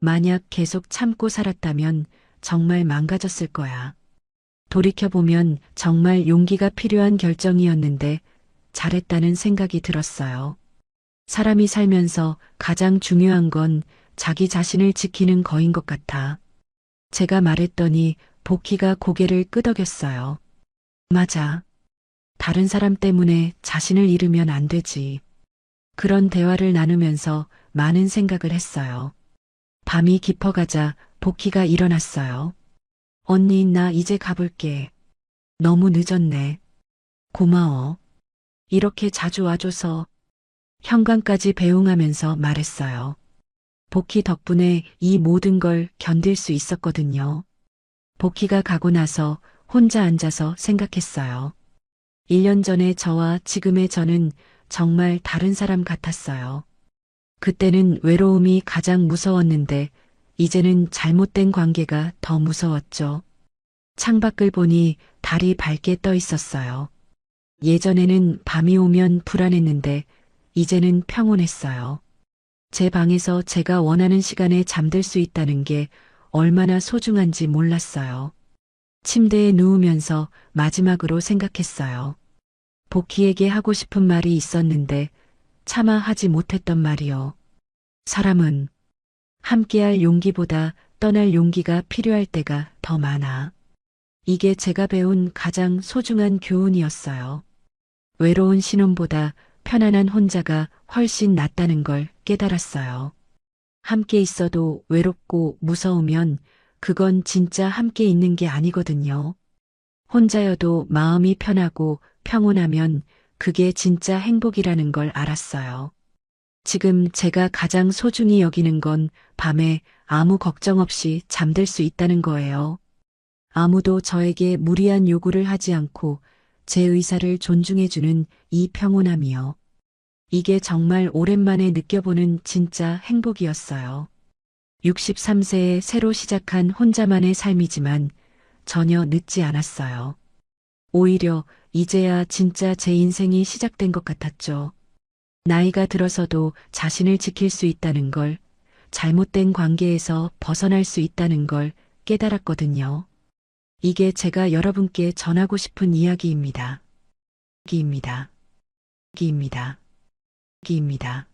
만약 계속 참고 살았다면 정말 망가졌을 거야. 돌이켜보면 정말 용기가 필요한 결정이었는데 잘했다는 생각이 들었어요. 사람이 살면서 가장 중요한 건 자기 자신을 지키는 거인 것 같아. 제가 말했더니 복희가 고개를 끄덕였어요. 맞아. 다른 사람 때문에 자신을 잃으면 안 되지. 그런 대화를 나누면서 많은 생각을 했어요. 밤이 깊어가자 복희가 일어났어요. 언니, 나 이제 가볼게. 너무 늦었네. 고마워. 이렇게 자주 와줘서 현관까지 배웅하면서 말했어요. 복희 덕분에 이 모든 걸 견딜 수 있었거든요. 복희가 가고 나서 혼자 앉아서 생각했어요. 1년 전에 저와 지금의 저는 정말 다른 사람 같았어요. 그때는 외로움이 가장 무서웠는데 이제는 잘못된 관계가 더 무서웠죠. 창밖을 보니 달이 밝게 떠 있었어요. 예전에는 밤이 오면 불안했는데 이제는 평온했어요. 제 방에서 제가 원하는 시간에 잠들 수 있다는 게 얼마나 소중한지 몰랐어요. 침대에 누우면서 마지막으로 생각했어요. 복희에게 하고 싶은 말이 있었는데 차마 하지 못했던 말이요. 사람은 함께할 용기보다 떠날 용기가 필요할 때가 더 많아. 이게 제가 배운 가장 소중한 교훈이었어요. 외로운 신혼보다 편안한 혼자가 훨씬 낫다는 걸 깨달았어요. 함께 있어도 외롭고 무서우면 그건 진짜 함께 있는 게 아니거든요. 혼자여도 마음이 편하고 평온하면 그게 진짜 행복이라는 걸 알았어요. 지금 제가 가장 소중히 여기는 건 밤에 아무 걱정 없이 잠들 수 있다는 거예요. 아무도 저에게 무리한 요구를 하지 않고 제 의사를 존중해주는 이 평온함이요. 이게 정말 오랜만에 느껴보는 진짜 행복이었어요. 63세에 새로 시작한 혼자만의 삶이지만 전혀 늦지 않았어요. 오히려 이제야 진짜 제 인생이 시작된 것 같았죠. 나이가 들어서도 자신을 지킬 수 있다는 걸, 잘못된 관계에서 벗어날 수 있다는 걸 깨달았거든요. 이게 제가 여러분께 전하고 싶은 이야기입니다. 기입니다. 기입니다. 기입니다.